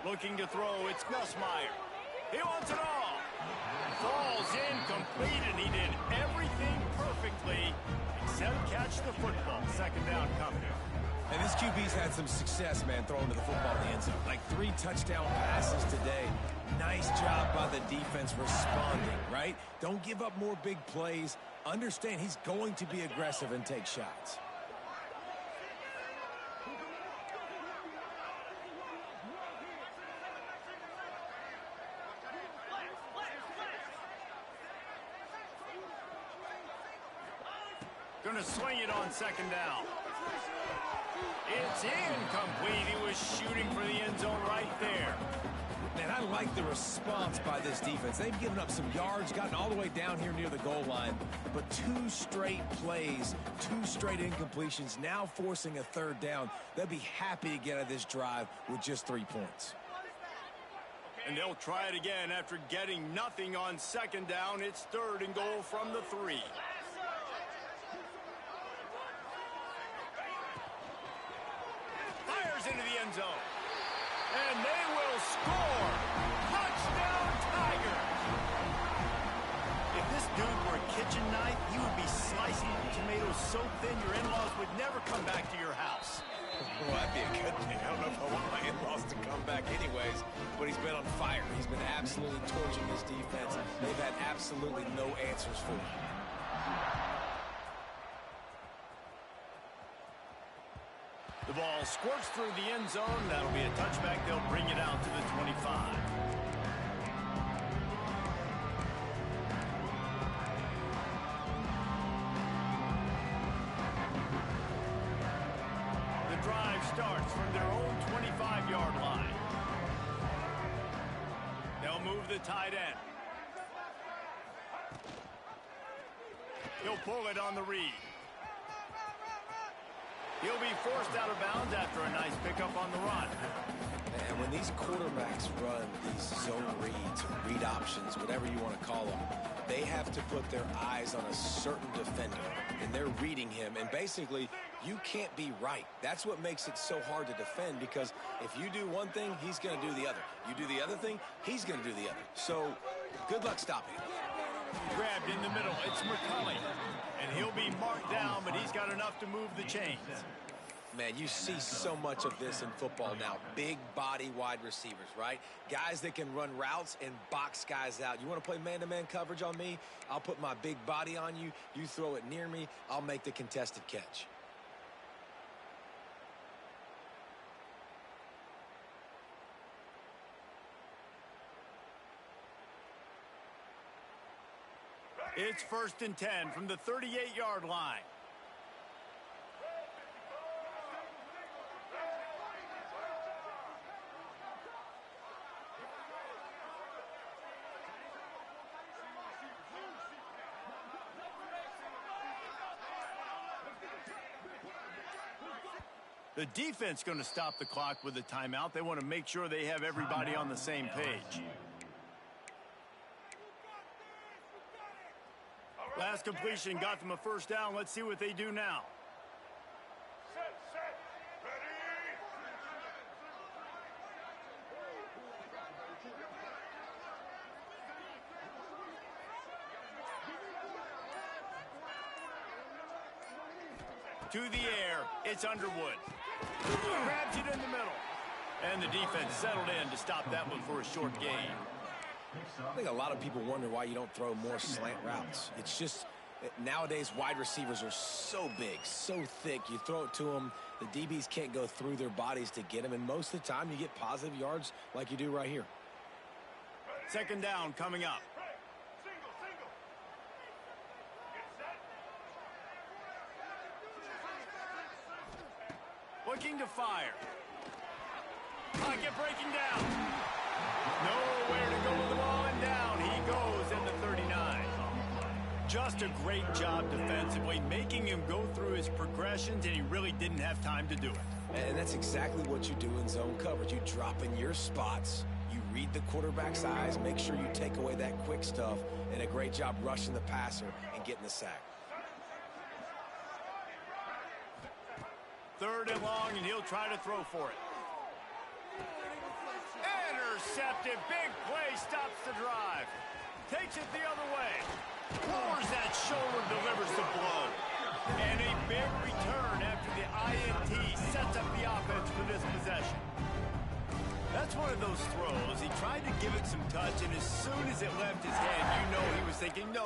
Looking to throw, it's Nussmeier. He wants it all. Falls incomplete, and he did everything perfectly except catch the football. 2nd down coming. And this QB's had some success, man, throwing to the football in the end zone. Like 3 touchdown passes today. Nice job by the defense responding, right? Don't give up more big plays. Understand he's going to be aggressive and take shots. Going to swing it on 2nd down. It's incomplete. He was shooting for the end zone right there. Man, I like the response by this defense. They've given up some yards, gotten all the way down here near the goal line, but 2 straight plays, 2 straight incompletions, now forcing a 3rd down. They'll be happy to get out of this drive with just 3 points. And they'll try it again after getting nothing on 2nd down. It's 3rd and goal from the 3. fires into the end zone. And they will score. Touchdown, Tigers. If this dude were a kitchen knife, he would be slicing tomatoes so thin your in-laws would never come back to your house. Well, that'd be a good thing. I don't know if I want my in-laws to come back anyways, but he's been on fire. He's been absolutely torching this defense. They've had absolutely no answers for him. The ball squirts through the end zone. That'll be a touchback. They'll bring it out to the 25. The drive starts from their own 25-yard line. They'll move the tight end. He'll pull it on the read. He'll be forced out of bounds after a nice pickup on the run. And when these quarterbacks run these zone reads, or read options, whatever you want to call them, they have to put their eyes on a certain defender, and they're reading him. And basically, you can't be right. That's what makes it so hard to defend, because if you do one thing, he's going to do the other. You do the other thing, he's going to do the other. So good luck stopping him. Grabbed in the middle. It's McCulley. And he'll be marked down, but he's got enough to move the chains. Man, you see so much of this in football now. Big body wide receivers, right? Guys that can run routes and box guys out. You want to play man-to-man coverage on me? I'll put my big body on you. You throw it near me, I'll make the contested catch. It's 1st and 10 from the 38-yard line. The defense going to stop the clock with a timeout. They want to make sure they have everybody on the same page. Last completion got them a first down. Let's see what they do now. To the air, it's Underwood. Grabs it in the middle. And the defense settled in to stop that one for a short gain. I think a lot of people wonder why you don't throw more slant routes. It's just nowadays wide receivers are so big, so thick. You throw it to them, the DBs can't go through their bodies to get them, and most of the time you get positive yards like you do right here. 2nd down coming up. Looking to fire. Pocket breaking down. Nowhere to go with the ball, and down he goes in the 39. Just a great job defensively, making him go through his progressions, and he really didn't have time to do it. And that's exactly what you do in zone coverage. You drop in your spots, you read the quarterback's eyes, make sure you take away that quick stuff, and a great job rushing the passer and getting the sack. 3rd and long, and he'll try to throw for it. Intercepted. Big play stops the drive. Takes it the other way. Pours that shoulder, delivers the blow. And a big return after the INT sets up the offense for this possession. That's one of those throws. He tried to give it some touch, and as soon as it left his hand, you know he was thinking, no,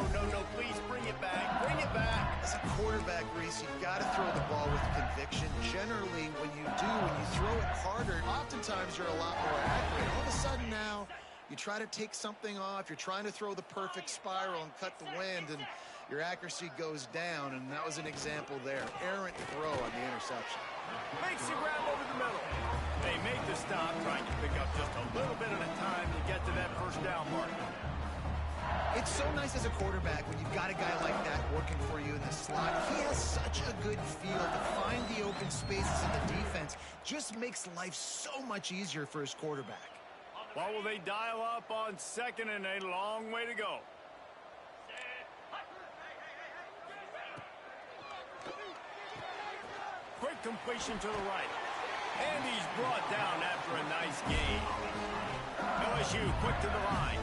please bring it back, bring it back. As a quarterback, Reese, you've got to throw the ball with conviction. Generally, when you throw it harder, oftentimes you're a lot more accurate. All of a sudden now, you try to take something off, you're trying to throw the perfect spiral and cut the wind, and your accuracy goes down, and that was an example there. Errant throw on the interception. Makes the grab over the middle. They make the stop, trying to pick up just a little bit at a time to get to that 1st down mark. It's so nice as a quarterback when you've got a guy like that working for you in the slot. He has such a good feel to find the open spaces in the defense. Just makes life so much easier for his quarterback. Well, will they dial up on 2nd and a long way to go? Quick completion to the right. And he's brought down after a nice gain. LSU quick to the line.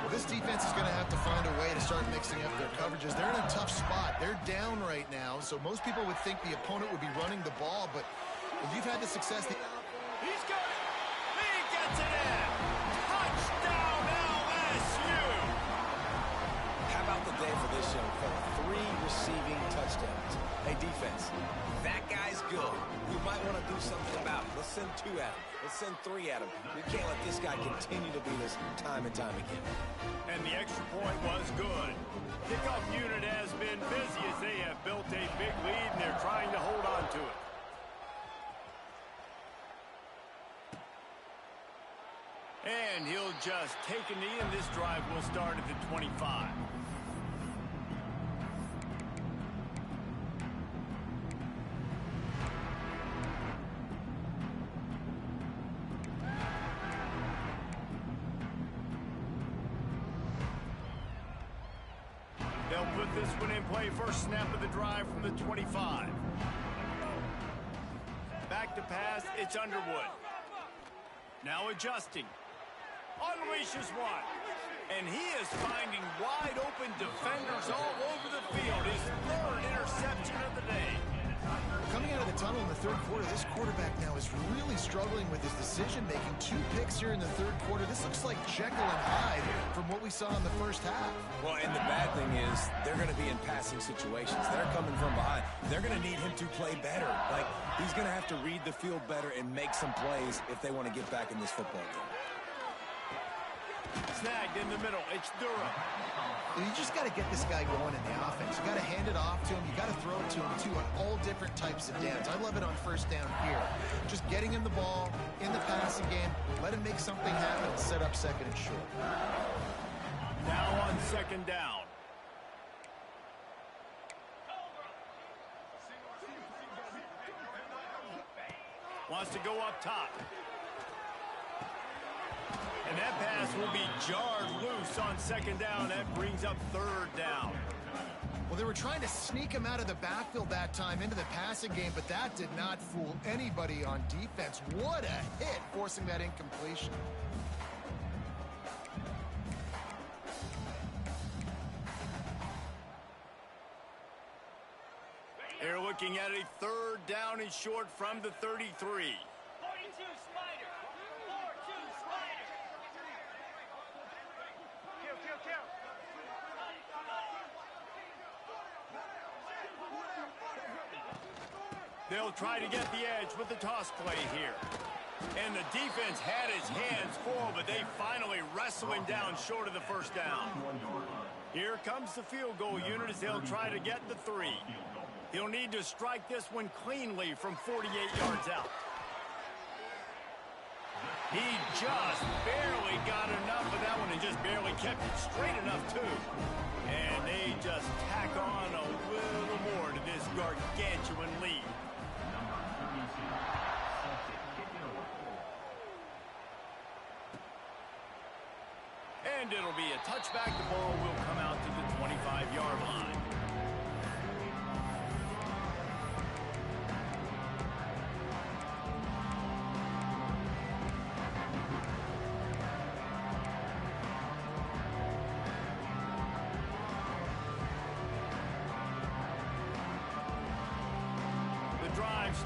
Well, this defense is going to have to find a way to start mixing up their coverages. They're in a tough spot. They're down right now, so most people would think the opponent would be running the ball, but if you've had the success... He's got it. He gets it in. Touchdown, LSU. How about the day for this young fella? 3 receiving touchdowns. Hey, defense, that guy's good. We might want to do something about it. Let's send 2 at him. Let's send 3 at him. We can't let this guy continue to beat us time and time again. And the extra point was good. Kickoff unit has been busy as they have built a big lead, and they're trying to hold on to it. And he'll just take a knee, and this drive will start at the 25. They'll put this one in play. First snap of the drive from the 25. Back to pass. It's Underwood. Now adjusting. Unleashes one. And he is finding wide open defenders all over the field. His 3rd interception of the day. Coming out of the tunnel in the third quarter, this quarterback now is really struggling with his decision-making. 2 picks here in the third quarter. This looks like Jekyll and Hyde from what we saw in the first half. Well, and the bad thing is they're going to be in passing situations. They're coming from behind. They're going to need him to play better. Like, he's going to have to read the field better and make some plays if they want to get back in this football game. Snagged in the middle. It's Durham. You just got to get this guy going in the offense. You got to hand it off to him. You got to throw it to him, too, on all different types of downs. I love it on first down here. Just getting him the ball in the passing game, let him make something happen and set up second and short. Now on second down. Wants to go up top. And that pass will be jarred loose on second down. That brings up 3rd down. Well, they were trying to sneak him out of the backfield that time into the passing game, but that did not fool anybody on defense. What a hit, forcing that incompletion. They're looking at a 3rd down and short from the 33. 42 Spider. 4-2 Spider. Kill. They'll try to get the edge with the toss play here. And the defense had his hands full, but they finally wrestle him down short of the first down. Here comes the field goal unit as they'll try to get the 3. He'll need to strike this one cleanly from 48 yards out. He just barely got enough of that one and just barely kept it straight enough, too. And they just tack on a little more to this gargantuan lead. And it'll be a touchback. The ball will come out to the 25-yard line.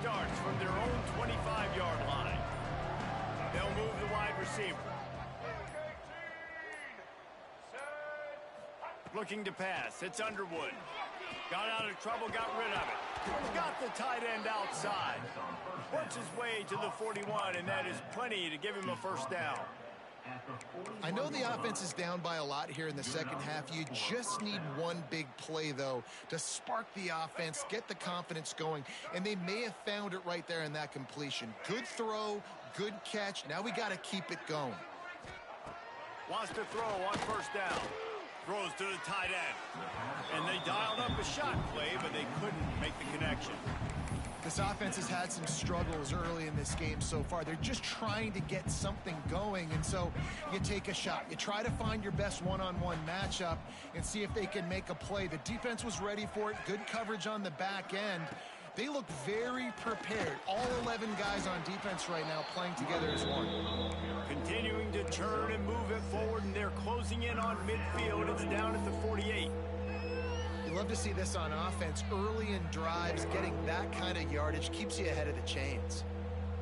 Starts from their own 25-yard line. They'll move the wide receiver. Looking to pass. It's Underwood. Got out of trouble, got rid of it. Got the tight end outside. Works his way to the 41, and that is plenty to give him a first down. I know the offense is down by a lot here in the second half. You just need one big play, though, to spark the offense, get the confidence going, and they may have found it right there in that completion. Good throw, good catch. Now we got to keep it going. Wants to throw on first down. Throws to the tight end. And they dialed up a shot play, but they couldn't make the connection. This offense has had some struggles early in this game so far. They're just trying to get something going, and so you take a shot. You try to find your best one-on-one matchup and see if they can make a play. The defense was ready for it. Good coverage on the back end. They look very prepared. All 11 guys on defense right now playing together as one. Continuing to turn and move it forward, and they're closing in on midfield. It's down at the 48. You love to see this on offense. Early in drives, getting that kind of yardage keeps you ahead of the chains.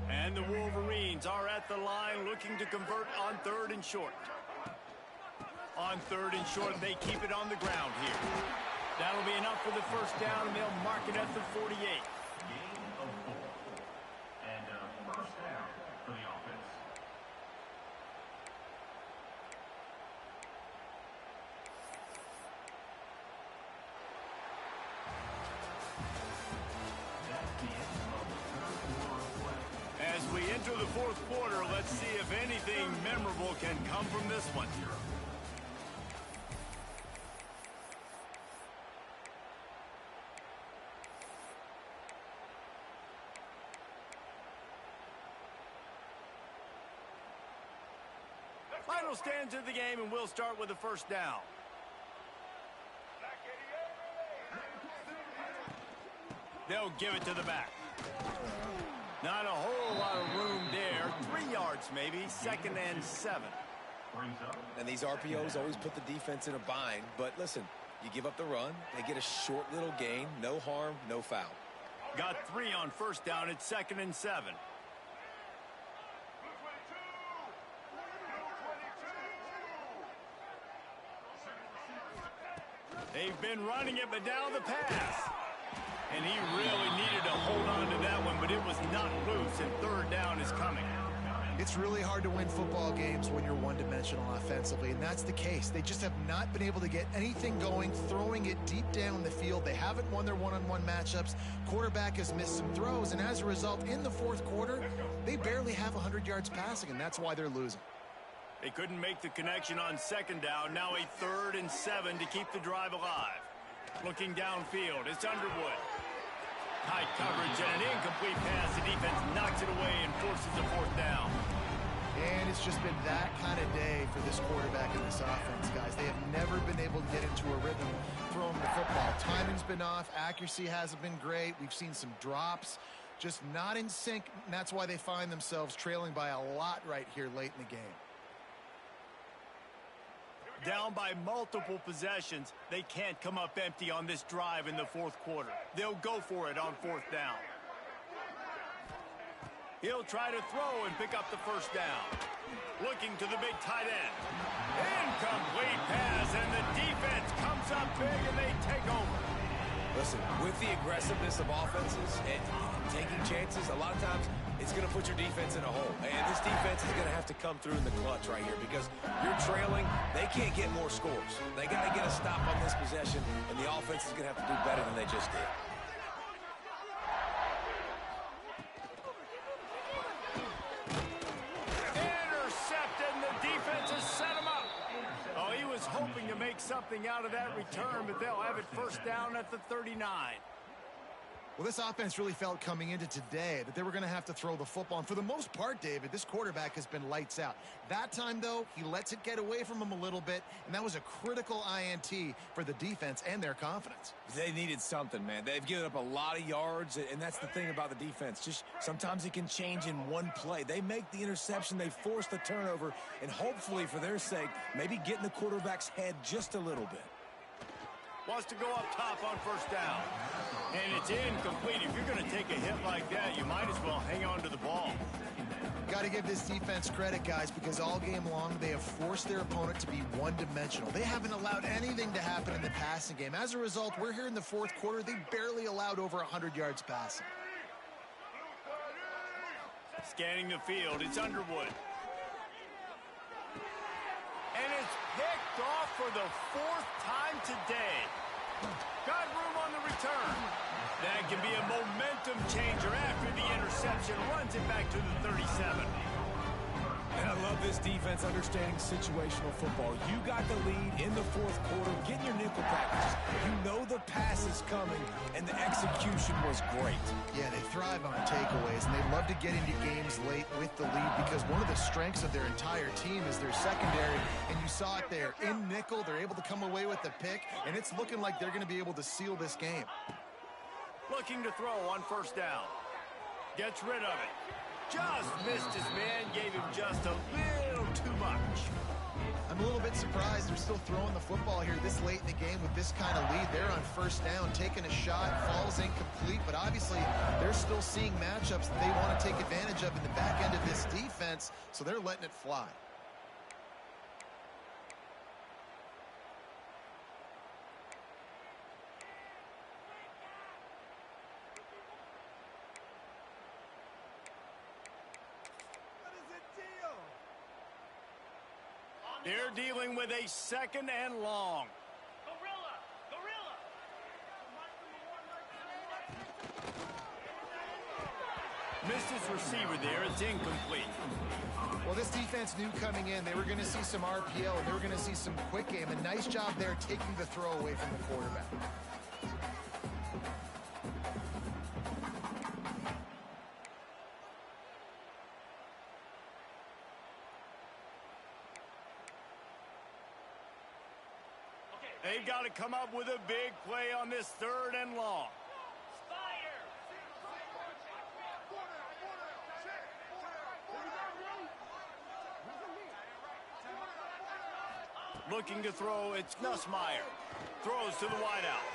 And the Wolverines are at the line looking to convert on 3rd and short. On 3rd and short, they keep it on the ground here. That'll be enough for the first down, and they'll mark it at the 48. Gain of 4. And first down for the offense. That's the end of the 3rd quarter of play. As we enter the 4th quarter, let's see if anything memorable can come from this one. Final stands of the game, and we'll start with the first down. They'll give it to the back. Not a whole lot of room there. 3 yards maybe, 2nd and 7. And these RPOs always put the defense in a bind. But listen, you give up the run, they get a short little gain, no harm, no foul. Got 3 on first down. It's 2nd and 7. They've been running it, but now the pass. And he really needed to hold on to that one, but it was not loose, and 3rd down is coming. It's really hard to win football games when you're one-dimensional offensively, and that's the case. They just have not been able to get anything going, throwing it deep down the field. They haven't won their one-on-one matchups. Quarterback has missed some throws, and as a result, in the 4th quarter, they barely have 100 yards passing, and that's why they're losing. They couldn't make the connection on 2nd down. Now a 3rd and 7 to keep the drive alive. Looking downfield, it's Underwood. High coverage and an incomplete pass. The defense knocks it away and forces a 4th down. And it's just been that kind of day for this quarterback and this offense, guys. They have never been able to get into a rhythm throwing the football. Timing's been off. Accuracy hasn't been great. We've seen some drops. Just not in sync, and that's why they find themselves trailing by a lot right here late in the game. Down by multiple possessions, they can't come up empty on this drive in the 4th quarter. They'll go for it on 4th down. He'll try to throw and pick up the first down. Looking to the big tight end. Incomplete pass, and the defense comes up big, and they take over. Listen, with the aggressiveness of offenses and taking chances, a lot of times it's going to put your defense in a hole. And this defense is going to have to come through in the clutch right here because you're trailing. They can't get more scores. They got to get a stop on this possession, and the offense is going to have to do better than they just did. Intercepted, and the defense has set him up. Oh, he was hoping to make something out of that return, but they'll have it first down at the 39. Well, this offense really felt coming into today that they were going to have to throw the football. And for the most part, David, this quarterback has been lights out. That time, though, he lets it get away from him a little bit, and that was a critical INT for the defense and their confidence. They needed something, man. They've given up a lot of yards, and that's the thing about the defense. Just sometimes it can change in one play. They make the interception, they force the turnover, and hopefully, for their sake, maybe get in the quarterback's head just a little bit. Wants to go up top on first down. And it's incomplete. If you're going to take a hit like that, you might as well hang on to the ball. Got to give this defense credit, guys, because all game long they have forced their opponent to be one-dimensional. They haven't allowed anything to happen in the passing game. As a result, we're here in the 4th quarter. They barely allowed over 100 yards passing. Scanning the field, it's Underwood. And it's picked off for the 4th time today. Got room on the return. That can be a momentum changer after the interception. Runs it back to the 37. And I love this defense understanding situational football. You got the lead in the 4th quarter, getting your nickel packages. You know the pass is coming, and the execution was great. Yeah, they thrive on takeaways, and they love to get into games late with the lead because one of the strengths of their entire team is their secondary, and you saw it there. In nickel, they're able to come away with the pick, and it's looking like they're going to be able to seal this game. Looking to throw on first down. Gets rid of it. Just missed his man, gave him just a little too much. I'm a little bit surprised they're still throwing the football here this late in the game with this kind of lead. They're on first down, taking a shot, falls incomplete, but obviously they're still seeing matchups that they want to take advantage of in the back end of this defense, so they're letting it fly. They're dealing with a second and long. Gorilla! Gorilla! Missed his receiver there. It's incomplete. Well, this defense knew coming in they were going to see some RPO and they were going to see some quick game. A nice job there taking the throw away from the quarterback. They've got to come up with a big play on this third and long. Spider! Looking to throw, it's Nussmeier. Throws to the wideout.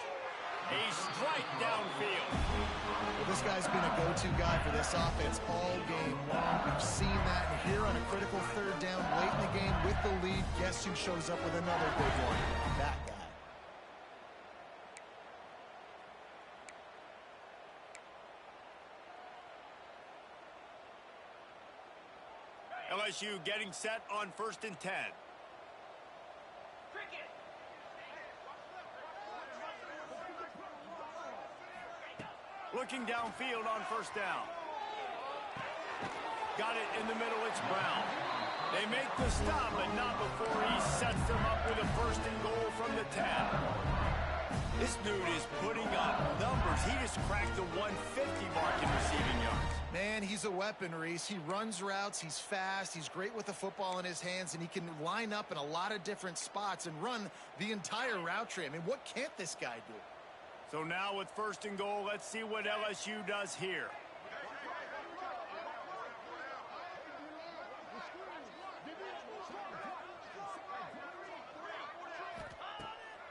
A strike downfield. Well, this guy's been a go-to guy for this offense all game long. We've seen that, and here on a critical third down late in the game with the lead, guess who shows up with another big one? That guy. LSU getting set on 1st and 10. Cricket! Looking downfield on first down. Got it in the middle, it's Brown. They make the stop, but not before he sets them up with a 1st and goal from the 10. This dude is putting up numbers. He just cracked the 150 mark in receiving yards. Man, he's a weapon, Reese. He runs routes, he's fast, he's great with the football in his hands, and he can line up in a lot of different spots and run the entire route tree. I mean, what can't this guy do? So now with 1st and goal, let's see what LSU does here.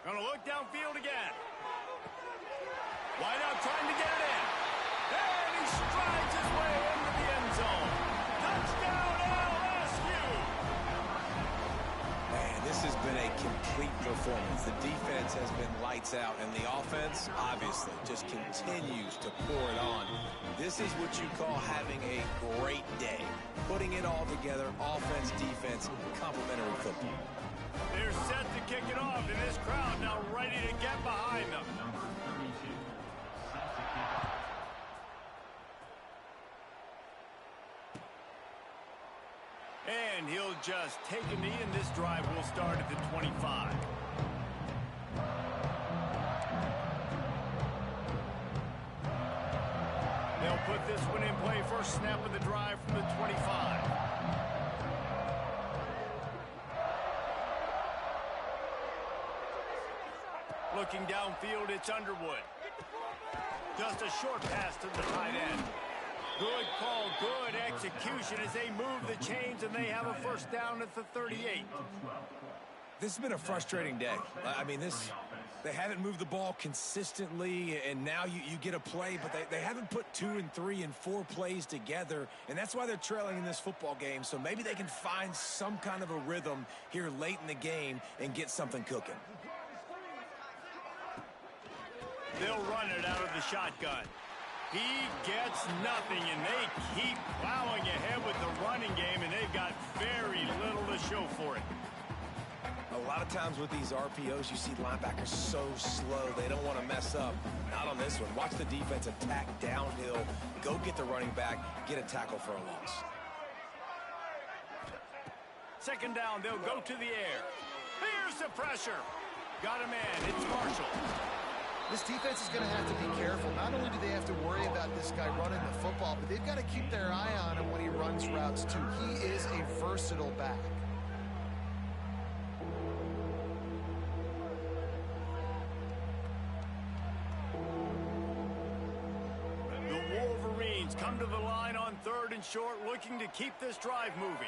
Gonna look downfield again. Wide out trying to get it in. And he strides his way into the end zone. Touchdown LSU! Man, this has been a complete performance. The defense has been lights out, and the offense, obviously, just continues to pour it on. This is what you call having a great day. Putting it all together, offense, defense, complementary football. They're set to kick it off, and this crowd now ready to get behind them. Number 32, set to kick off. And he'll just take a knee, and this drive will start at the 25. They'll put this one in play. First snap of the drive from the 25. Looking downfield, it's Underwood. Just a short pass to the tight end. Good call, good execution as they move the chains, and they have a first down at the 38. This has been a frustrating day. I mean, they haven't moved the ball consistently, and now you get a play, but they haven't put 2 and 3 and 4 plays together, and that's why they're trailing in this football game. So maybe they can find some kind of a rhythm here late in the game and get something cooking. They'll run it out of the shotgun. He gets nothing, and they keep plowing ahead with the running game, and they've got very little to show for it. A lot of times with these RPOs, you see linebackers so slow, they don't want to mess up. Not on this one. Watch the defense attack downhill, go get the running back, get a tackle for a loss. Second down, they'll go to the air. Here's the pressure. Got a man, it's Marshall. This defense is going to have to be careful. Not only do they have to worry about this guy running the football, but they've got to keep their eye on him when he runs routes, too. He is a versatile back. Vikings come to the line on 3rd and short, looking to keep this drive moving.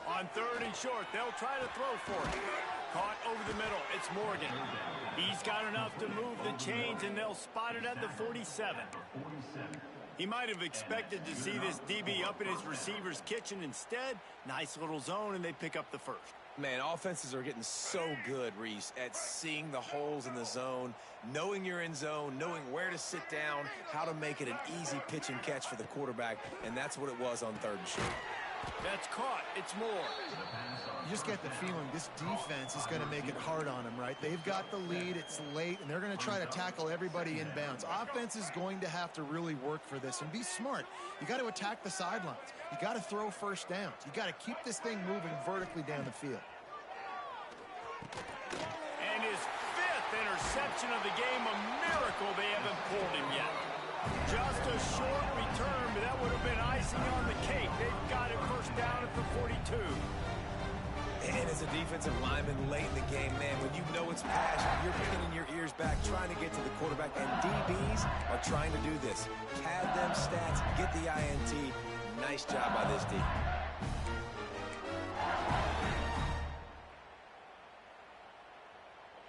On 3rd and short, they'll try to throw for it. Caught over the middle. It's Morgan. He's got enough to move the chains, and they'll spot it at the 47. He might have expected to see this DB up in his receiver's kitchen. Instead, nice little zone, and they pick up the first. Man, offenses are getting so good, Reese, at seeing the holes in the zone, knowing you're in zone, knowing where to sit down, how to make it an easy pitch and catch for the quarterback, and that's what it was on 3rd and short. That's caught. It's Moore. You just get the feeling this defense is going to make it hard on them, right? They've got the lead. It's late, and they're going to try to tackle everybody inbounds. Offense is going to have to really work for this and be smart. You got to attack the sidelines. You got to throw first downs. You got to keep this thing moving vertically down the field. And his 5th interception of the game, a miracle they haven't pulled him yet. Just a short return, but that would have been icing on the cake. They've got it first down at the 42. And as a defensive lineman late in the game, man, when you know it's passion, you're pinning your ears back, trying to get to the quarterback, and DBs are trying to do this. Pad them stats, get the INT. Nice job by this D.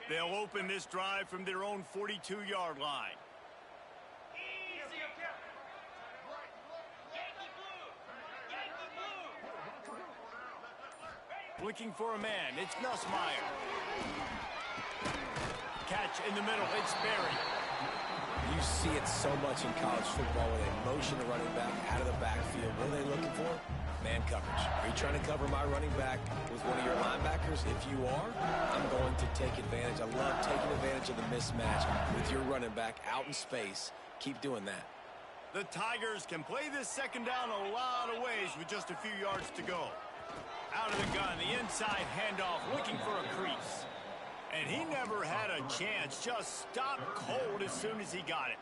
They'll open this drive from their own 42-yard line. Looking for a man. It's Nussmeier. Catch in the middle. It's Berry. You see it so much in college football with a motion to running back out of the backfield. What are they looking for? Man coverage. Are you trying to cover my running back with one of your linebackers? If you are, I'm going to take advantage. I love taking advantage of the mismatch with your running back out in space. Keep doing that. The Tigers can play this second down a lot of ways with just a few yards to go. Out of the gun, the inside handoff, looking for a crease. And he never had a chance, just stopped cold as soon as he got it.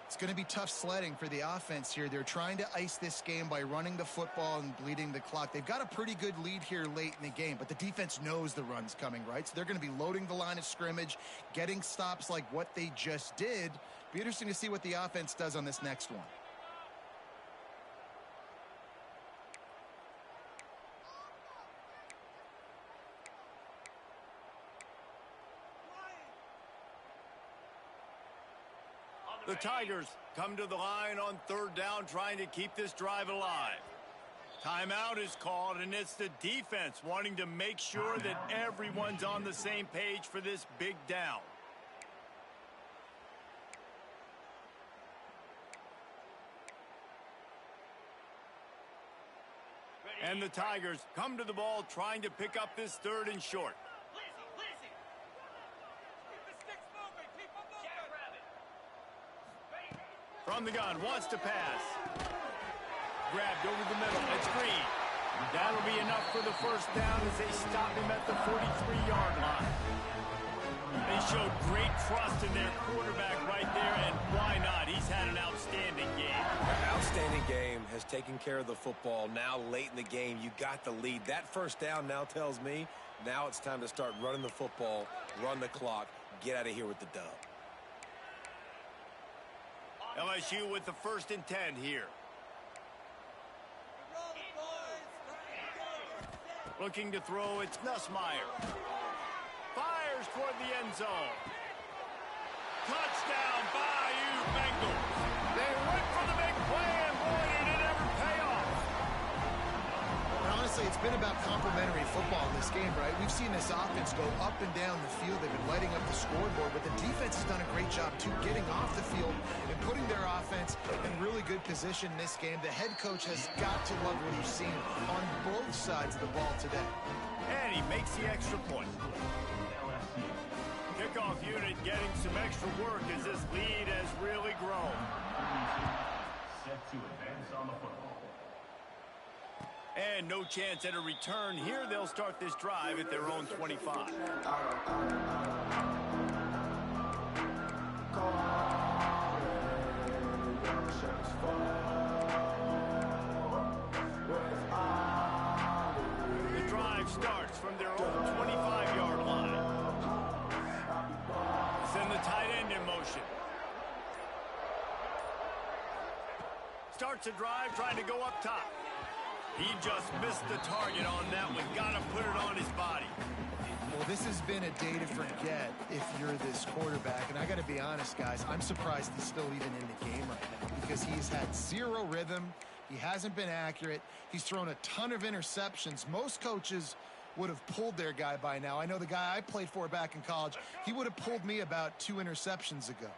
It's going to be tough sledding for the offense here. They're trying to ice this game by running the football and bleeding the clock. They've got a pretty good lead here late in the game, but the defense knows the run's coming, right? So they're going to be loading the line of scrimmage, getting stops like what they just did. Be interesting to see what the offense does on this next one. The Tigers come to the line on 3rd down, trying to keep this drive alive. Timeout is called, and it's the defense wanting to make sure that everyone's on the same page for this big down. And the Tigers come to the ball, trying to pick up this 3rd and short. From the gun, wants to pass. Grabbed over the middle. It's Green. That'll be enough for the first down as they stop him at the 43-yard line. They showed great trust in their quarterback right there, and why not? He's had an outstanding game. Outstanding game, has taken care of the football. Now late in the game, you got the lead. That first down now tells me now it's time to start running the football, run the clock, get out of here with the dub. LSU with the 1st and 10 here. Looking to throw, it's Nussmeier. Fires toward the end zone. Touchdown, Bayou Bengals. They went for the big play, and boy, did it ever pay off. And honestly, it's been about complementary football in this game, right? We've seen this offense go up and down the field. They've been lighting up the scoreboard, but the defense has done a great job, too, getting off the field and putting their offense in really good position in this game. The head coach has got to love what he's seen on both sides of the ball today. And he makes the extra point. Kickoff unit getting some extra work as this lead has really grown. Set to advance on the football. And no chance at a return here. They'll start this drive at their own 25. The drive starts from their own 25-yard line. Send the tight end in motion. Starts a drive trying to go up top. He just missed the target on that one. Got to put it on his body. Well, this has been a day to forget if you're this quarterback. And I got to be honest, guys, I'm surprised he's still even in the game right now because he's had zero rhythm. He hasn't been accurate. He's thrown a ton of interceptions. Most coaches would have pulled their guy by now. I know the guy I played for back in college, he would have pulled me about 2 interceptions ago.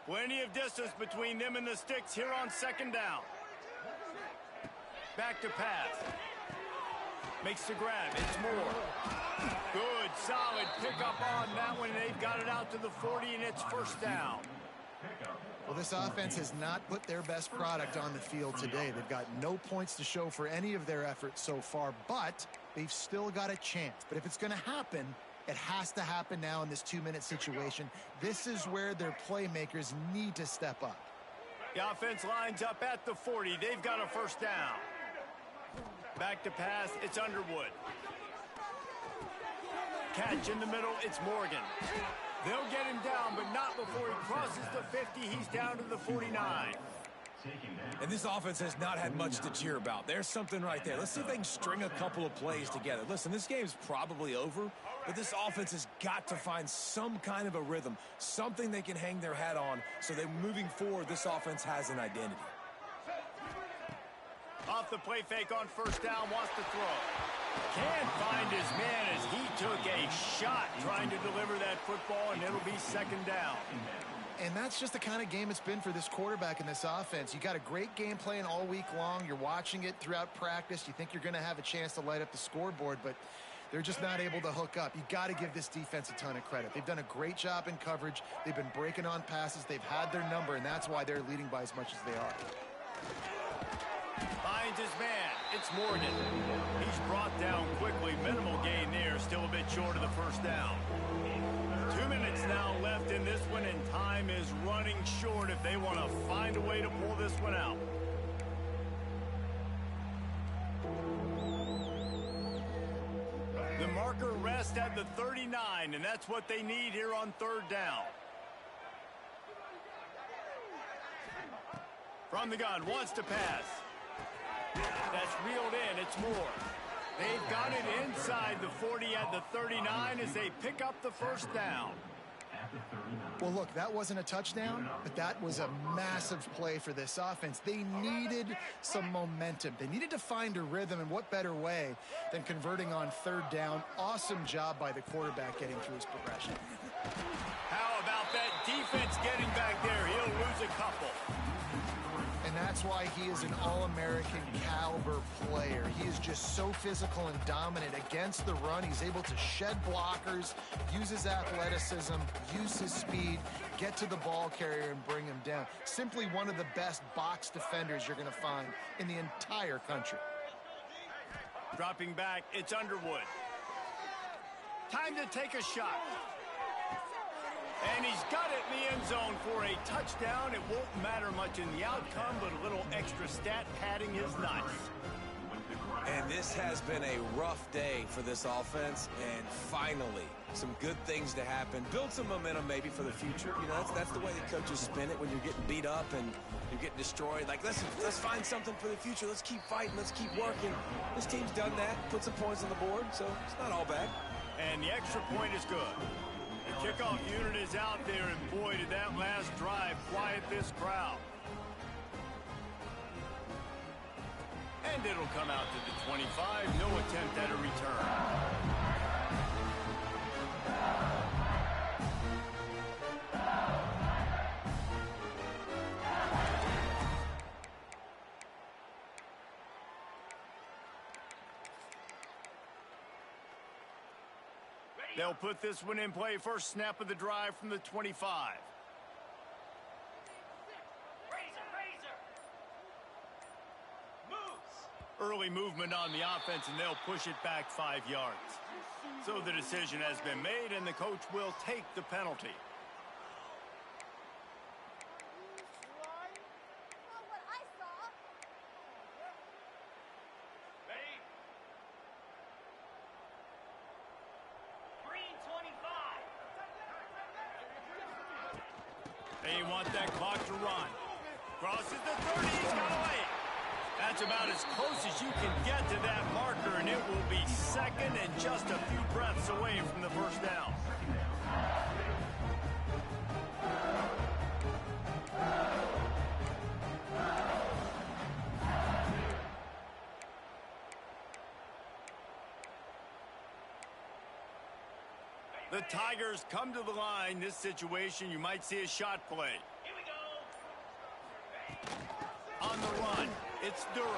Plenty of distance between them and the sticks here on second down. Back to pass. Makes the grab. It's Moore. Good, solid pickup on that one. They've got it out to the 40, and it's first down. Well, this offense has not put their best product on the field today. They've got no points to show for any of their efforts so far, but they've still got a chance. But if it's going to happen, it has to happen now in this 2-minute situation. This is where their playmakers need to step up. The offense lines up at the 40. They've got a first down. Back to pass. It's Underwood. Catch in the middle. It's Morgan. They'll get him down, but not before he crosses the 50. He's down to the 49. And this offense has not had much to cheer about. There's something right there. Let's see if they can string a couple of plays together. Listen, this game's probably over, but this offense has got to find some kind of a rhythm, something they can hang their hat on so that moving forward, this offense has an identity. Off the play fake on first down, wants to throw. Can't find his man as he took a shot trying to deliver that football, and it'll be second down. And that's just the kind of game it's been for this quarterback in this offense. You got a great game plan all week long. You're watching it throughout practice. You think you're going to have a chance to light up the scoreboard, but they're just not able to hook up. You got to give this defense a ton of credit. They've done a great job in coverage. They've been breaking on passes. They've had their number, and that's why they're leading by as much as they are. Finds his man. It's Morgan. He's brought down quickly. Minimal gain there. Still a bit short of the first down. 2 minutes now left in this one, and time is running short if they want to find a way to pull this one out. The marker rests at the 39, and that's what they need here on third down. From the gun, wants to pass. That's reeled in. It's Moore. They've got it inside the 40 at the 39 as they pick up the first down. Well, look, that wasn't a touchdown, but that was a massive play for this offense. They needed some momentum. They needed to find a rhythm, and what better way than converting on third down. Awesome job by the quarterback getting through his progression. How about that defense getting back there? He'll lose a couple. And that's why he is an All-American caliber player. He is just so physical and dominant against the run. He's able to shed blockers, use his athleticism, use his speed, get to the ball carrier and bring him down. Simply one of the best box defenders you're going to find in the entire country. Dropping back, it's Underwood. Time to take a shot. And he's got it in the end zone for a touchdown. It won't matter much in the outcome, but a little extra stat padding is nice. And this has been a rough day for this offense, and finally, some good things to happen. Build some momentum maybe for the future. You know, that's the way the coaches spin it when you're getting beat up and you're getting destroyed. Like, let's find something for the future. Let's keep fighting. Let's keep working. This team's done that, put some points on the board, so it's not all bad. And the extra point is good. The kickoff unit is out there, and boy, did that last drive quiet this crowd. And it'll come out to the 25. No attempt at a return. They'll put this one in play. First snap of the drive from the 25. Early movement on the offense, and they'll push it back 5 yards. So the decision has been made, and the coach will take the penalty. They want that clock to run. Crosses the 30. He's got away. That's about as close as you can get to that marker, and it will be second and just a few breaths away from the first down. The Tigers come to the line. This situation, you might see a shot play. Here we go. On the run, it's Durham.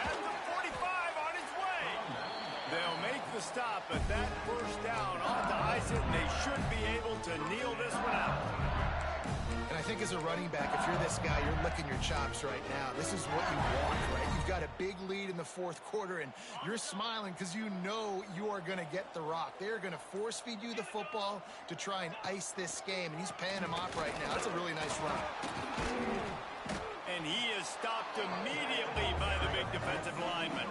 At the 45 on his way. They'll make the stop, but that first down onto Eisen, they should be able to kneel this one out. And I think as a running back, if you're this guy, you're licking your chops right now. This is what you want, right? You've got a big lead in the fourth quarter, and you're smiling because you know you are going to get the rock. They're going to force-feed you the football to try and ice this game, and he's paying him off right now. That's a really nice run. And he is stopped immediately by the big defensive lineman.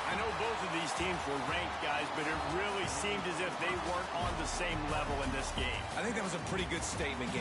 I know both of these teams were ranked, guys, but it really seemed as if they weren't on the same level in this game. I think that was a pretty good statement game.